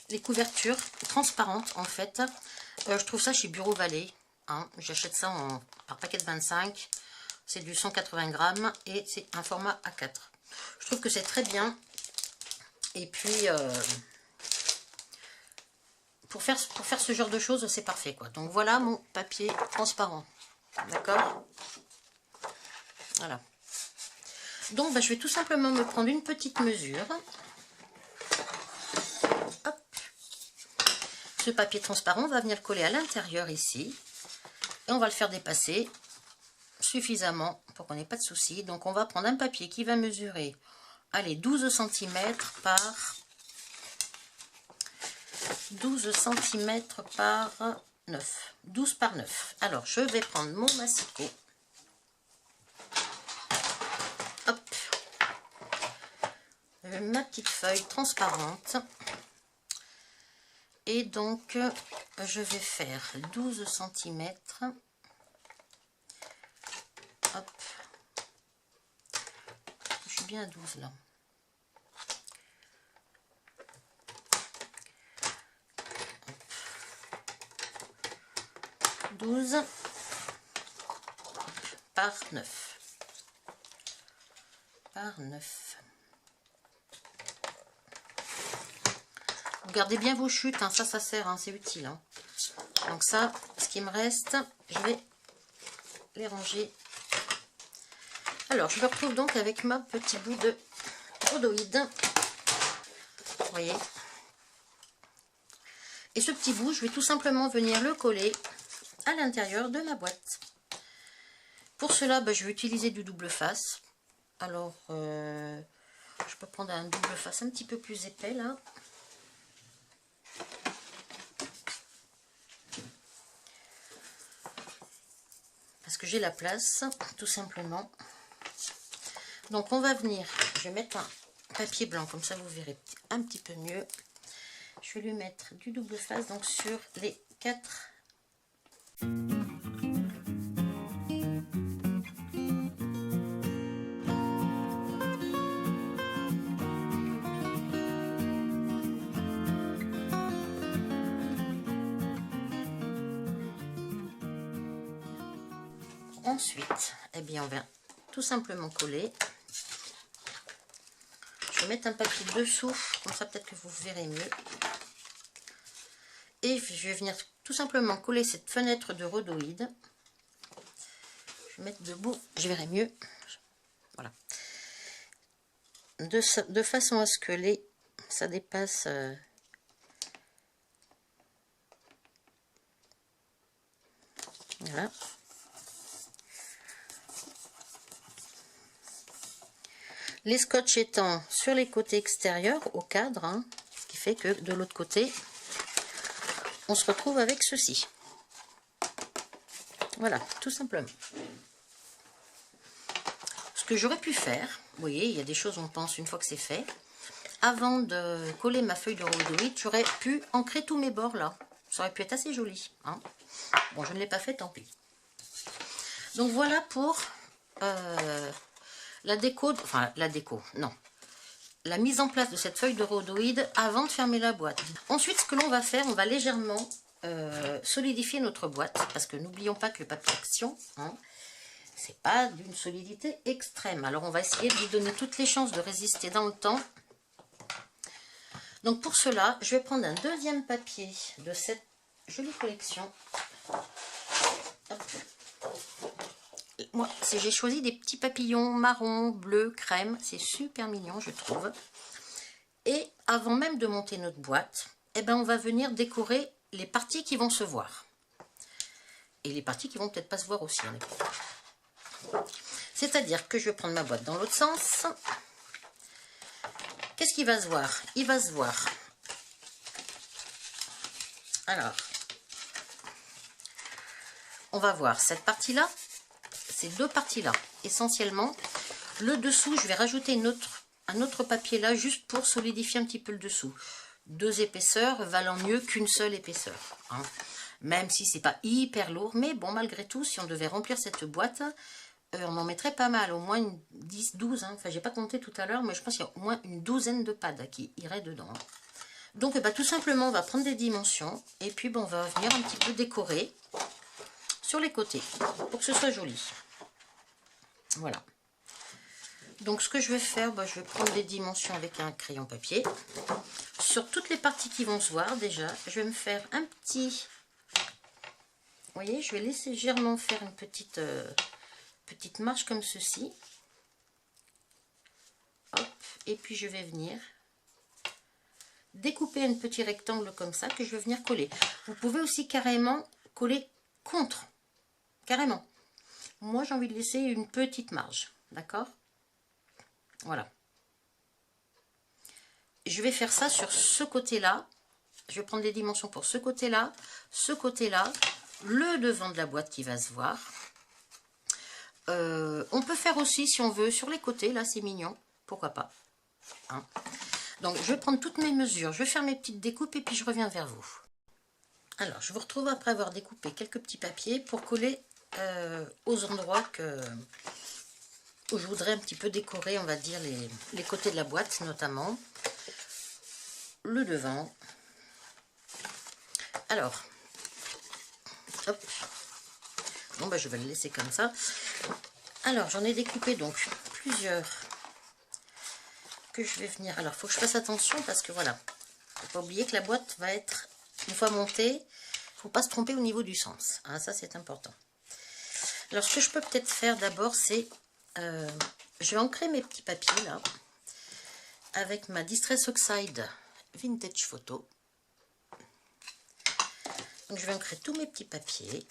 les couvertures transparentes, en fait. Je trouve ça chez Bureau Vallée. Hein. J'achète ça par paquet de 25. C'est du 180 grammes et c'est un format A4. Je trouve que c'est très bien. Et puis... Pour faire ce genre de choses, c'est parfait, quoi. Donc voilà mon papier transparent. D'accord? Voilà. Donc bah, je vais tout simplement me prendre une petite mesure. Hop. Ce papier transparent, on va venir coller à l'intérieur ici. Et on va le faire dépasser suffisamment pour qu'on n'ait pas de soucis. Donc on va prendre un papier qui va mesurer, allez, 12 cm par... 12 cm par 9. 12 par 9. Alors, je vais prendre mon massicot. Hop. Ma petite feuille transparente. Et donc, je vais faire 12 cm. Hop. Je suis bien à 12 là. « 12 par 9. Par 9. Vous gardez bien vos chutes, hein, ça sert, hein, c'est utile. Hein. Donc ça, ce qui me reste, je vais les ranger. Alors, je me retrouve donc avec ma petit bout de rhodoïde. Vous voyez. Et ce petit bout, je vais tout simplement venir le coller à l'intérieur de ma boîte. Pour cela, je vais utiliser du double face. Alors, je peux prendre un double face un petit peu plus épais là. Parce que j'ai la place, tout simplement. Donc on va venir, je vais mettre un papier blanc, comme ça vous verrez un petit peu mieux. Je vais lui mettre du double face, donc sur les 4. Ensuite, eh bien, on va tout simplement coller. Je vais mettre un papier dessous, comme ça peut-être que vous verrez mieux. Et je vais venir tout simplement coller cette fenêtre de rhodoïde. Je vais mettre debout, je verrai mieux. Voilà. De façon à ce que ça dépasse. Voilà. Les scotch étant sur les côtés extérieurs au cadre, hein, ce qui fait que de l'autre côté, on se retrouve avec ceci. Voilà, tout simplement. Ce que j'aurais pu faire, vous voyez, il y a des choses on pense une fois que c'est fait. Avant de coller ma feuille de rhodoïde, j'aurais pu ancrer tous mes bords là. Ça aurait pu être assez joli. Hein. Bon, je ne l'ai pas fait, tant pis. Donc voilà pour la déco, enfin la déco, non. La mise en place de cette feuille de rhodoïde avant de fermer la boîte. Ensuite, ce que l'on va faire, on va légèrement solidifier notre boîte. Parce que n'oublions pas que le papier action, hein, c'est pas d'une solidité extrême. Alors on va essayer de lui donner toutes les chances de résister dans le temps. Donc pour cela, je vais prendre un deuxième papier de cette jolie collection. Hop. Moi, j'ai choisi des petits papillons marron, bleu, crème. C'est super mignon, je trouve. Et avant même de monter notre boîte, eh ben, on va venir décorer les parties qui vont se voir. Et les parties qui vont peut-être pas se voir aussi. C'est-à-dire que je vais prendre ma boîte dans l'autre sens. Qu'est-ce qui va se voir? Il va se voir. Alors, on va voir cette partie-là. Ces deux parties-là, essentiellement. Le dessous, je vais rajouter un autre papier là, juste pour solidifier un petit peu le dessous. 2 épaisseurs valant mieux qu'une seule épaisseur. Hein. Même si c'est pas hyper lourd, mais bon, malgré tout, si on devait remplir cette boîte, on en mettrait pas mal, au moins une 10, 12. Hein. Enfin, j'ai pas compté tout à l'heure, mais je pense qu'il y a au moins une douzaine de pads qui iraient dedans. Hein. Donc, tout simplement, on va prendre des dimensions, et puis on va venir un petit peu décorer sur les côtés, pour que ce soit joli. Voilà. Donc ce que je vais faire, je vais prendre des dimensions avec un crayon papier. Sur toutes les parties qui vont se voir déjà, je vais me faire un petit... Vous voyez, je vais laisser légèrement faire une petite marche comme ceci. Hop, et puis je vais venir découper un petit rectangle comme ça que je vais venir coller. Vous pouvez aussi carrément coller contre. Carrément. Moi, j'ai envie de laisser une petite marge. D'accord? Voilà. Je vais faire ça sur ce côté-là. Je vais prendre des dimensions pour ce côté-là, le devant de la boîte qui va se voir. On peut faire aussi, si on veut, sur les côtés. Là, c'est mignon. Pourquoi pas. Hein? Donc, je vais prendre toutes mes mesures. Je vais faire mes petites découpes et puis je reviens vers vous. Alors, je vous retrouve après avoir découpé quelques petits papiers pour coller aux endroits où je voudrais un petit peu décorer, on va dire, les côtés de la boîte, notamment le devant. Alors, hop, bon bah je vais le laisser comme ça. Alors j'en ai découpé donc plusieurs que je vais venir. Alors il faut que je fasse attention parce que voilà, faut pas oublier que la boîte va être une fois montée, faut pas se tromper au niveau du sens, hein, ça c'est important. Alors ce que je peux peut-être faire d'abord, c'est je vais ancrer mes petits papiers là avec ma Distress Oxide Vintage Photo. Donc je vais ancrer tous mes petits papiers.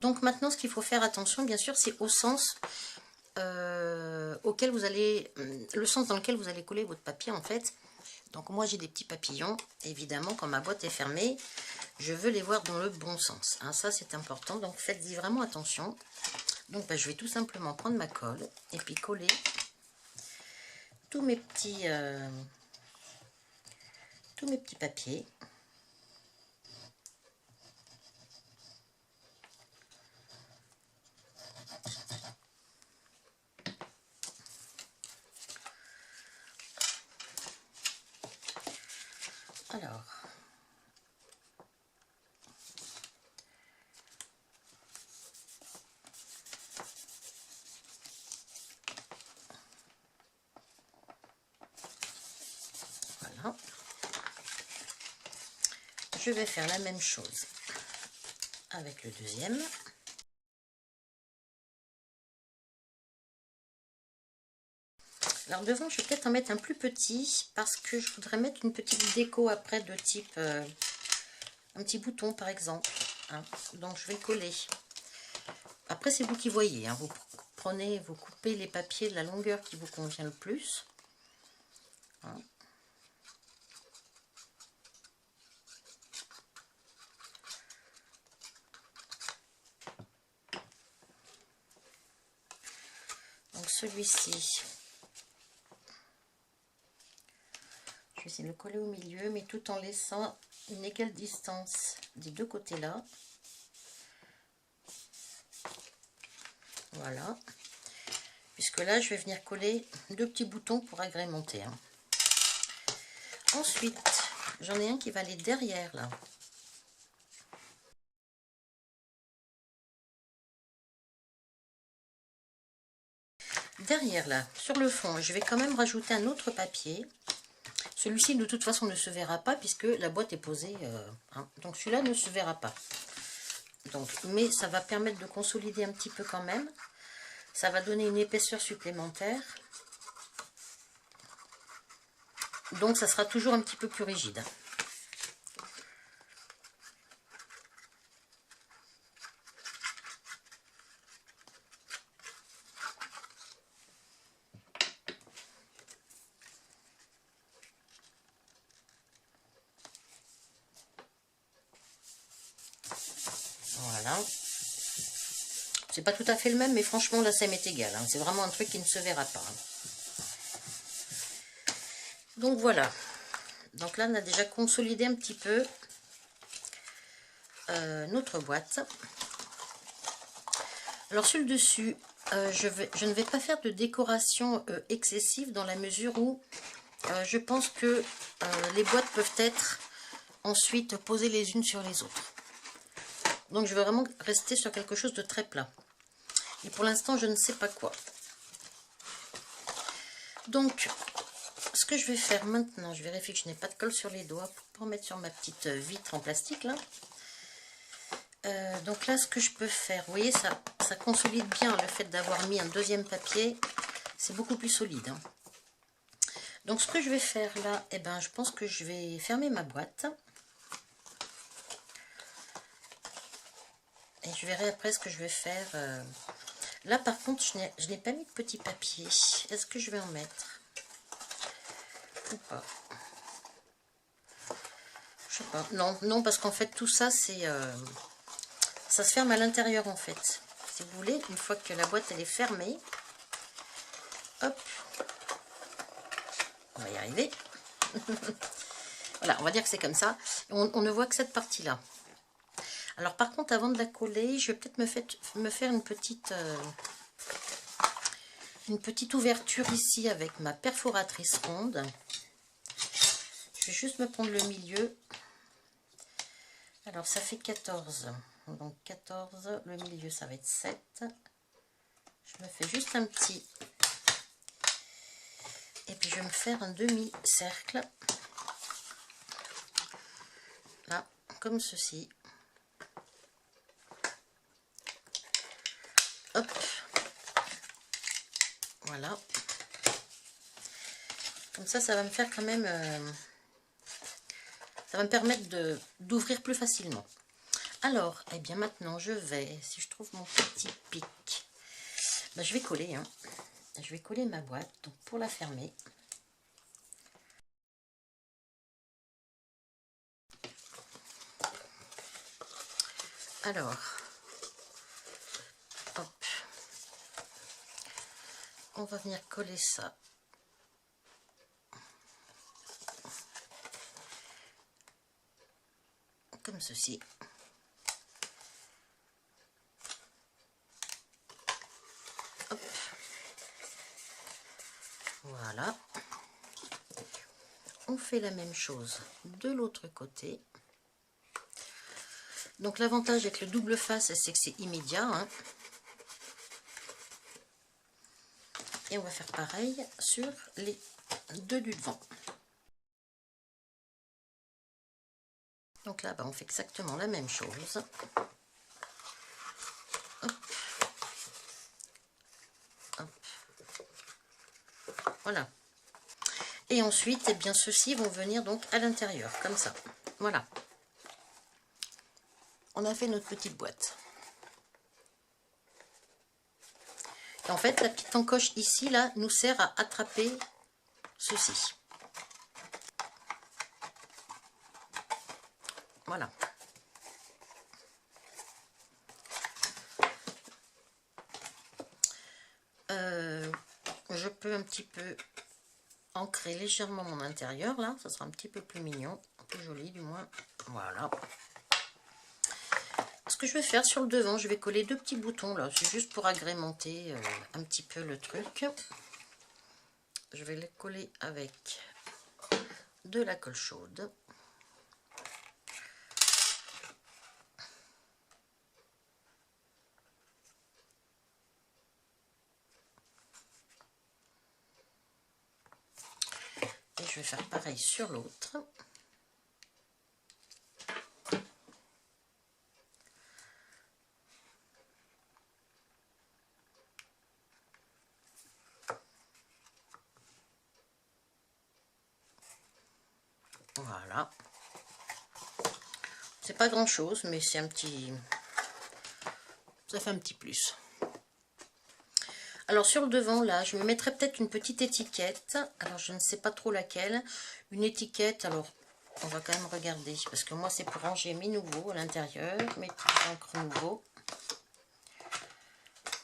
Donc maintenant, ce qu'il faut faire attention, bien sûr, c'est au sens auquel vous allez, le sens dans lequel vous allez coller votre papier en fait. Donc moi j'ai des petits papillons, évidemment quand ma boîte est fermée, je veux les voir dans le bon sens, hein, ça c'est important, donc faites-y vraiment attention. Donc bah, je vais tout simplement prendre ma colle et puis coller tous mes petits papiers. Alors, voilà. Je vais faire la même chose avec le deuxième. Alors devant, je vais peut-être en mettre un plus petit parce que je voudrais mettre une petite déco après de type un petit bouton par exemple. Hein. Donc je vais coller. Après c'est vous qui voyez. Hein. Vous prenez, vous coupez les papiers de la longueur qui vous convient le plus. Hein. Donc celui-ci, je vais essayer de le coller au milieu, mais tout en laissant une égale distance des deux côtés là. Voilà. Puisque là, je vais venir coller deux petits boutons pour agrémenter. Hein. Ensuite, j'en ai un qui va aller derrière là. Derrière là, sur le fond, je vais quand même rajouter un autre papier. Celui-ci de toute façon ne se verra pas puisque la boîte est posée. Hein. Donc celui-là ne se verra pas. Donc, mais ça va permettre de consolider un petit peu quand même. Ça va donner une épaisseur supplémentaire. Donc ça sera toujours un petit peu plus rigide. Voilà. C'est pas tout à fait le même, mais franchement, là, ça m'est égal. Hein. C'est vraiment un truc qui ne se verra pas. Hein. Donc, voilà. Donc là, on a déjà consolidé un petit peu notre boîte. Alors, sur le dessus, je ne vais pas faire de décoration excessive dans la mesure où je pense que les boîtes peuvent être ensuite posées les unes sur les autres. Donc, je vais vraiment rester sur quelque chose de très plat. Et pour l'instant, je ne sais pas quoi. Donc, ce que je vais faire maintenant, je vérifie que je n'ai pas de colle sur les doigts pour mettre sur ma petite vitre en plastique là. Donc là, ce que je peux faire, vous voyez, ça consolide bien le fait d'avoir mis un deuxième papier. C'est beaucoup plus solide. Hein. Donc, ce que je vais faire là, eh ben, je pense que je vais fermer ma boîte. Et je verrai après ce que je vais faire. Là, par contre, je n'ai pas mis de petit papier. Est-ce que je vais en mettre ou pas? Je sais pas. Non, non, parce qu'en fait, tout ça, c'est... ça se ferme à l'intérieur, en fait. si vous voulez, une fois que la boîte elle est fermée, hop, on va y arriver. Voilà, on va dire que c'est comme ça. On ne voit que cette partie-là. Alors par contre, avant de la coller, je vais peut-être me faire une petite ouverture ici avec ma perforatrice ronde. Je vais juste me prendre le milieu. Alors ça fait 14. Donc 14, le milieu ça va être 7. Je me fais juste un petit. Et puis je vais me faire un demi-cercle. Là, comme ceci. Hop. Voilà. Comme ça va me faire quand même... ça va me permettre d'ouvrir plus facilement. Alors, eh bien maintenant, je vais, si je trouve mon petit pic, ben, je vais coller. Hein. Je vais coller ma boîte. Donc, pour la fermer... Alors, hop, on va venir coller ça. Comme ceci. Hop. Voilà. On fait la même chose de l'autre côté. Donc l'avantage avec le double face, c'est que c'est immédiat. Hein. Et on va faire pareil sur les deux du devant. Donc là, on fait exactement la même chose. Hop. Hop. Voilà. Et ensuite, eh bien, ceux-ci vont venir donc à l'intérieur, comme ça. Voilà. On a fait notre petite boîte. Et en fait, la petite encoche ici, là, nous sert à attraper ceci. Voilà. Je peux un petit peu ancrer légèrement mon intérieur, là. Ça sera un petit peu plus mignon, plus joli du moins. Voilà. Ce que je vais faire sur le devant, je vais coller deux petits boutons, là. C'est juste pour agrémenter un petit peu le truc. Je vais les coller avec de la colle chaude. Et je vais faire pareil sur l'autre. Voilà. C'est pas grand chose, mais c'est un petit... ça fait un petit plus. Alors sur le devant, là, je me mettrai peut-être une petite étiquette. Alors je ne sais pas trop laquelle. Une étiquette, alors on va quand même regarder. Parce que moi, c'est pour ranger mes nouveaux à l'intérieur. Mes petits encres nouveaux.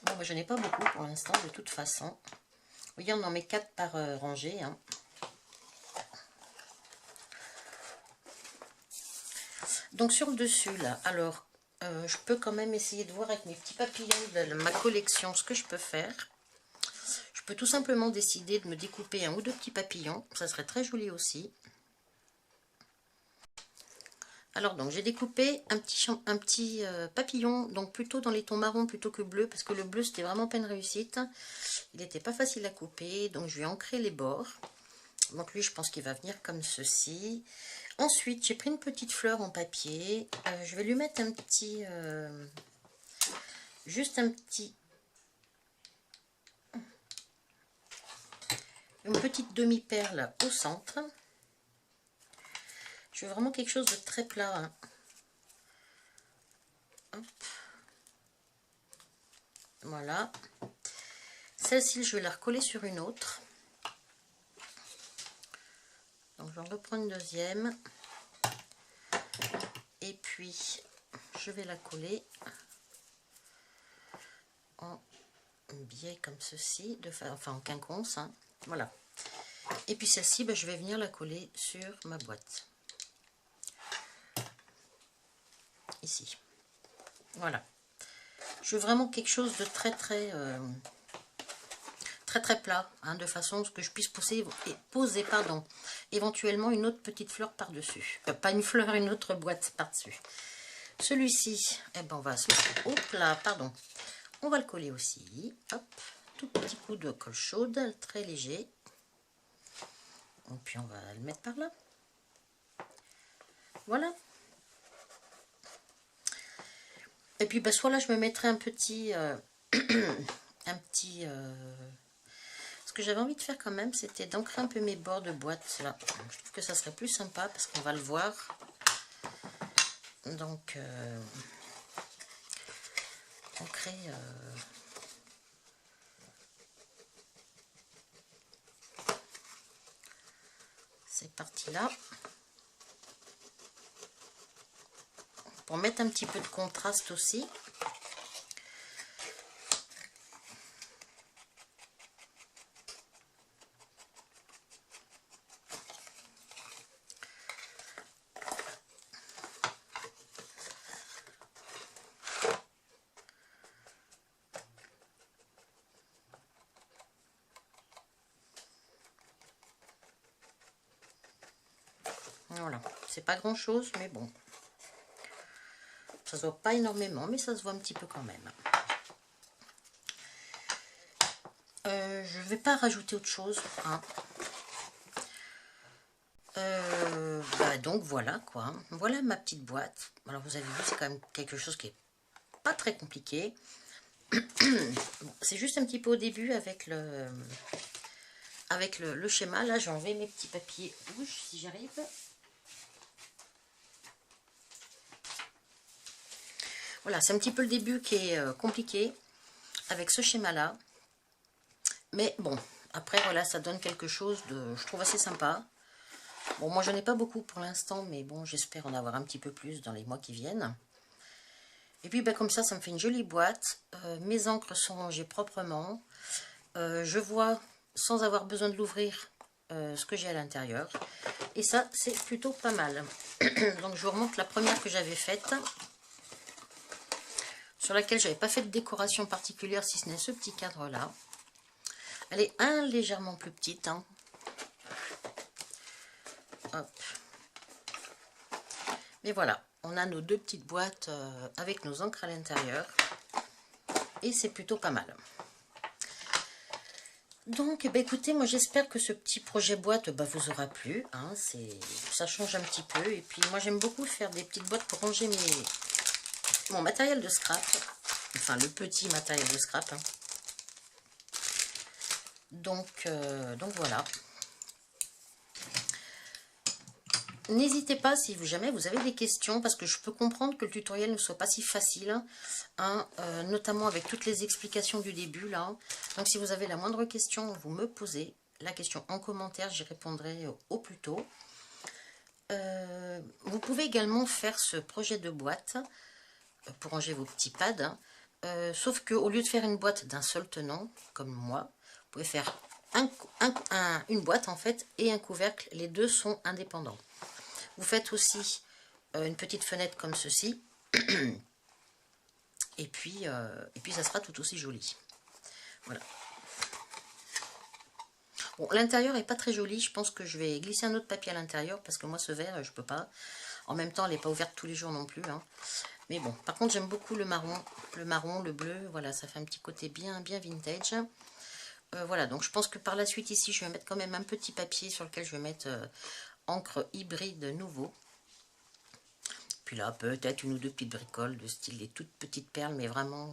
Bon, je n'ai pas beaucoup pour l'instant, de toute façon. Vous voyez, on en met 4 par rangée. Hein. Donc sur le dessus, là, alors, je peux quand même essayer de voir avec mes petits papillons de ma collection ce que je peux faire. Je peux tout simplement décider de me découper un ou deux petits papillons. Ça serait très joli aussi. Alors donc j'ai découpé un petit papillon, donc plutôt dans les tons marron plutôt que bleu, parce que le bleu c'était vraiment pas une réussite. Il n'était pas facile à couper, donc je vais ancrer les bords. Donc lui je pense qu'il va venir comme ceci. Ensuite j'ai pris une petite fleur en papier. Je vais lui mettre un petit... juste un petit... une petite demi-perle au centre. Je veux vraiment quelque chose de très plat. Hein. Hop. Voilà. Celle-ci, je vais la recoller sur une autre. Donc, je vais en reprendre une deuxième. Et puis, je vais la coller en biais comme ceci, enfin en quinconce, hein. Voilà. Et puis celle-ci, ben, je vais venir la coller sur ma boîte. Ici. Voilà. Je veux vraiment quelque chose de très plat, hein, de façon à ce que je puisse poser pardon, éventuellement une autre petite fleur par-dessus. Pas une fleur, une autre boîte par-dessus. Celui-ci, eh ben on va se mettre au plat, pardon. On va le coller aussi. Hop, tout petit coup de colle chaude, très léger. Et puis on va le mettre par là. Voilà. Et puis bah, soit là je me mettrai un petit ce que j'avais envie de faire quand même, c'était d'ancrer un peu mes bords de boîte là. Je trouve que ça serait plus sympa parce qu'on va le voir. Donc ancrer ces parties là pour mettre un petit peu de contraste aussi. Voilà, c'est pas grand chose, mais bon. Ça se voit pas énormément, mais ça se voit un petit peu quand même. Je vais pas rajouter autre chose, hein. Bah donc voilà quoi. Voilà ma petite boîte. Alors vous avez vu, c'est quand même quelque chose qui est pas très compliqué. Bon, c'est juste un petit peu au début avec le schéma. Là j'ai enlevé mes petits papiers rouges si j'arrive. Voilà, c'est un petit peu le début qui est compliqué avec ce schéma là. Mais bon, après voilà, ça donne quelque chose de, je trouve, assez sympa. Bon, moi, j'en ai pas beaucoup pour l'instant, mais bon, j'espère en avoir un petit peu plus dans les mois qui viennent. Et puis, ben, comme ça me fait une jolie boîte. Mes encres sont rangées proprement. Je vois, sans avoir besoin de l'ouvrir, ce que j'ai à l'intérieur. Et ça, c'est plutôt pas mal. Donc, je vous remonte la première que j'avais faite, sur laquelle j'avais pas fait de décoration particulière, si ce n'est ce petit cadre-là. Elle est légèrement plus petite, hein. Hop. Mais voilà, on a nos deux petites boîtes avec nos encres à l'intérieur. Et c'est plutôt pas mal. Donc, bah, écoutez, moi j'espère que ce petit projet boîte vous aura plu. Hein, ça change un petit peu. Et puis moi j'aime beaucoup faire des petites boîtes pour ranger mon matériel de scrap. Enfin, le petit matériel de scrap. Hein. Donc voilà. N'hésitez pas si jamais vous avez des questions, parce que je peux comprendre que le tutoriel ne soit pas si facile, hein, notamment avec toutes les explications du début là. Donc si vous avez la moindre question, vous me posez la question en commentaire, j'y répondrai au plus tôt. Vous pouvez également faire ce projet de boîte pour ranger vos petits pads, sauf qu'au lieu de faire une boîte d'un seul tenant, comme moi, vous pouvez faire une boîte en fait et un couvercle, les deux sont indépendants. Vous faites aussi une petite fenêtre comme ceci. Et puis ça sera tout aussi joli. Voilà. Bon, l'intérieur n'est pas très joli. Je pense que je vais glisser un autre papier à l'intérieur parce que moi, ce vert, je peux pas. En même temps, elle n'est pas ouverte tous les jours non plus. Hein. Mais bon, par contre, j'aime beaucoup le marron, le bleu. Voilà, ça fait un petit côté bien vintage. Voilà, donc je pense que par la suite, ici, je vais mettre quand même un petit papier sur lequel je vais mettre encre hybride nouveau. Puis là, peut-être une ou deux petites bricoles de style des toutes petites perles, mais vraiment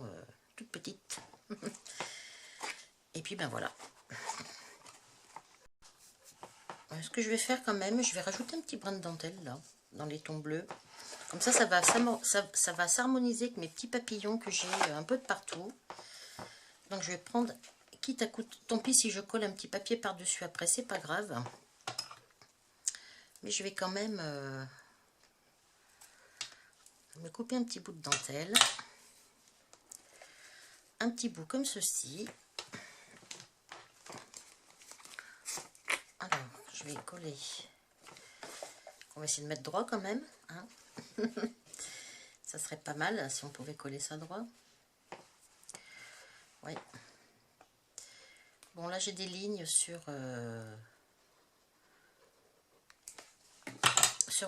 toutes petites. Et puis, ben voilà. Ce que je vais faire quand même, je vais rajouter un petit brin de dentelle, là, dans les tons bleus. Comme ça va s'harmoniser avec mes petits papillons que j'ai un peu de partout. Donc, je vais prendre, quitte à tant pis si je colle un petit papier par-dessus après, c'est pas grave. Mais je vais quand même... me couper un petit bout de dentelle un petit bout comme ceci. Alors, je vais coller. On va essayer de mettre droit quand même, hein. Ça serait pas mal si on pouvait coller ça droit. Oui. Bon, là j'ai des lignes sur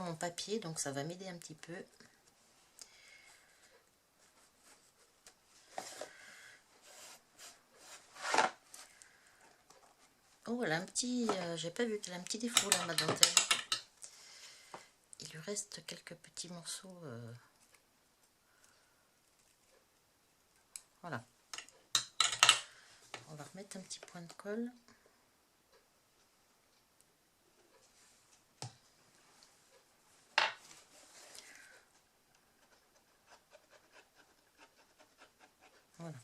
mon papier, donc ça va m'aider un petit peu. Oh, elle a un petit, j'ai pas vu qu'elle a un petit défaut là, ma dentelle. Il lui reste quelques petits morceaux. Voilà. On va remettre un petit point de colle. Voilà.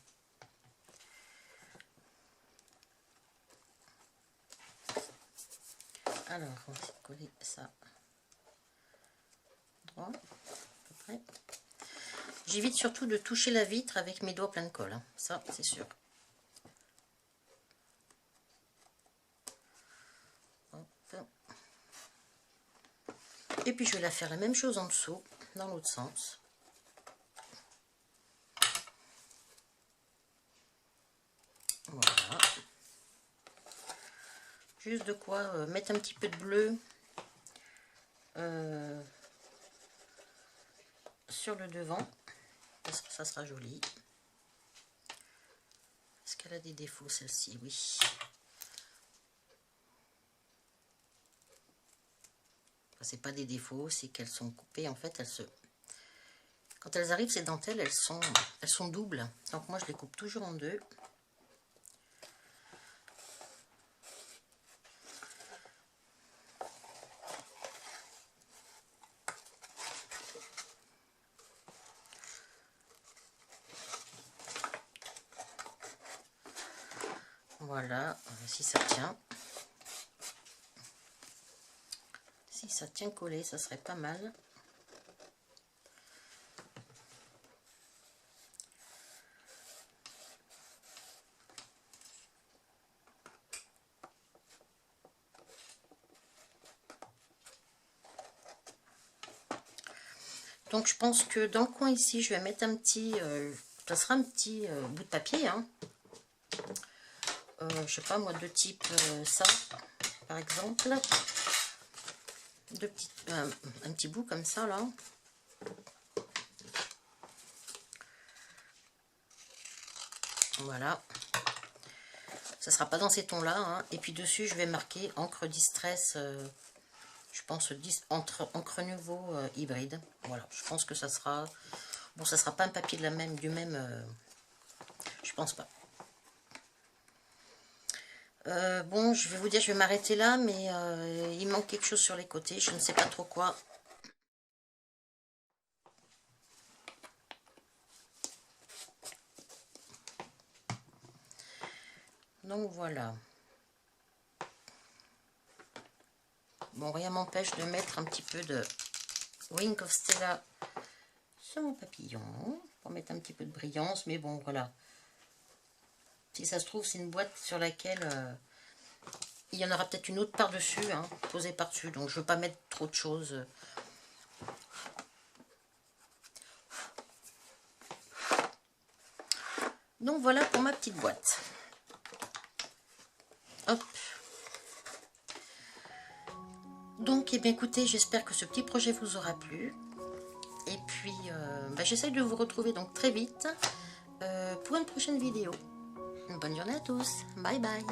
Alors, on va essayer de coller ça droit, à peu près. J'évite surtout de toucher la vitre avec mes doigts pleins de colle, hein. Ça, c'est sûr. Hop. Et puis, je vais la faire la même chose en dessous, dans l'autre sens. Voilà. Juste de quoi mettre un petit peu de bleu sur le devant, parce que ça sera joli. Est-ce qu'elle a des défauts, celle-ci? Oui. Enfin, c'est pas des défauts, c'est qu'elles sont coupées. En fait, quand elles arrivent, ces dentelles, elles sont doubles. Donc moi, je les coupe toujours en deux. Voilà, si ça tient. Si ça tient collé, ça serait pas mal. Donc je pense que dans le coin ici, je vais mettre un petit, ça sera un petit bout de papier, hein. Je sais pas moi, de type ça, par exemple. Un petit bout comme ça là. Voilà. Ça sera pas dans ces tons là, hein. Et puis dessus je vais marquer encre distress, je pense encre nouveau hybride. Voilà, je pense que ça sera, bon, ça sera pas un papier du même, je pense pas. Bon, je vais vous dire, je vais m'arrêter là, mais il manque quelque chose sur les côtés, je ne sais pas trop quoi. Donc voilà. Bon, rien m'empêche de mettre un petit peu de Wink of Stella sur mon papillon, pour mettre un petit peu de brillance, mais bon, voilà. Si ça se trouve, c'est une boîte sur laquelle il y en aura peut-être une autre par-dessus, hein, posée par-dessus, donc je ne veux pas mettre trop de choses. Donc voilà pour ma petite boîte. Hop. Donc, eh bien, écoutez, j'espère que ce petit projet vous aura plu. Et puis, j'essaye de vous retrouver donc très vite pour une prochaine vidéo. Une bonne journée à tous. Bye bye.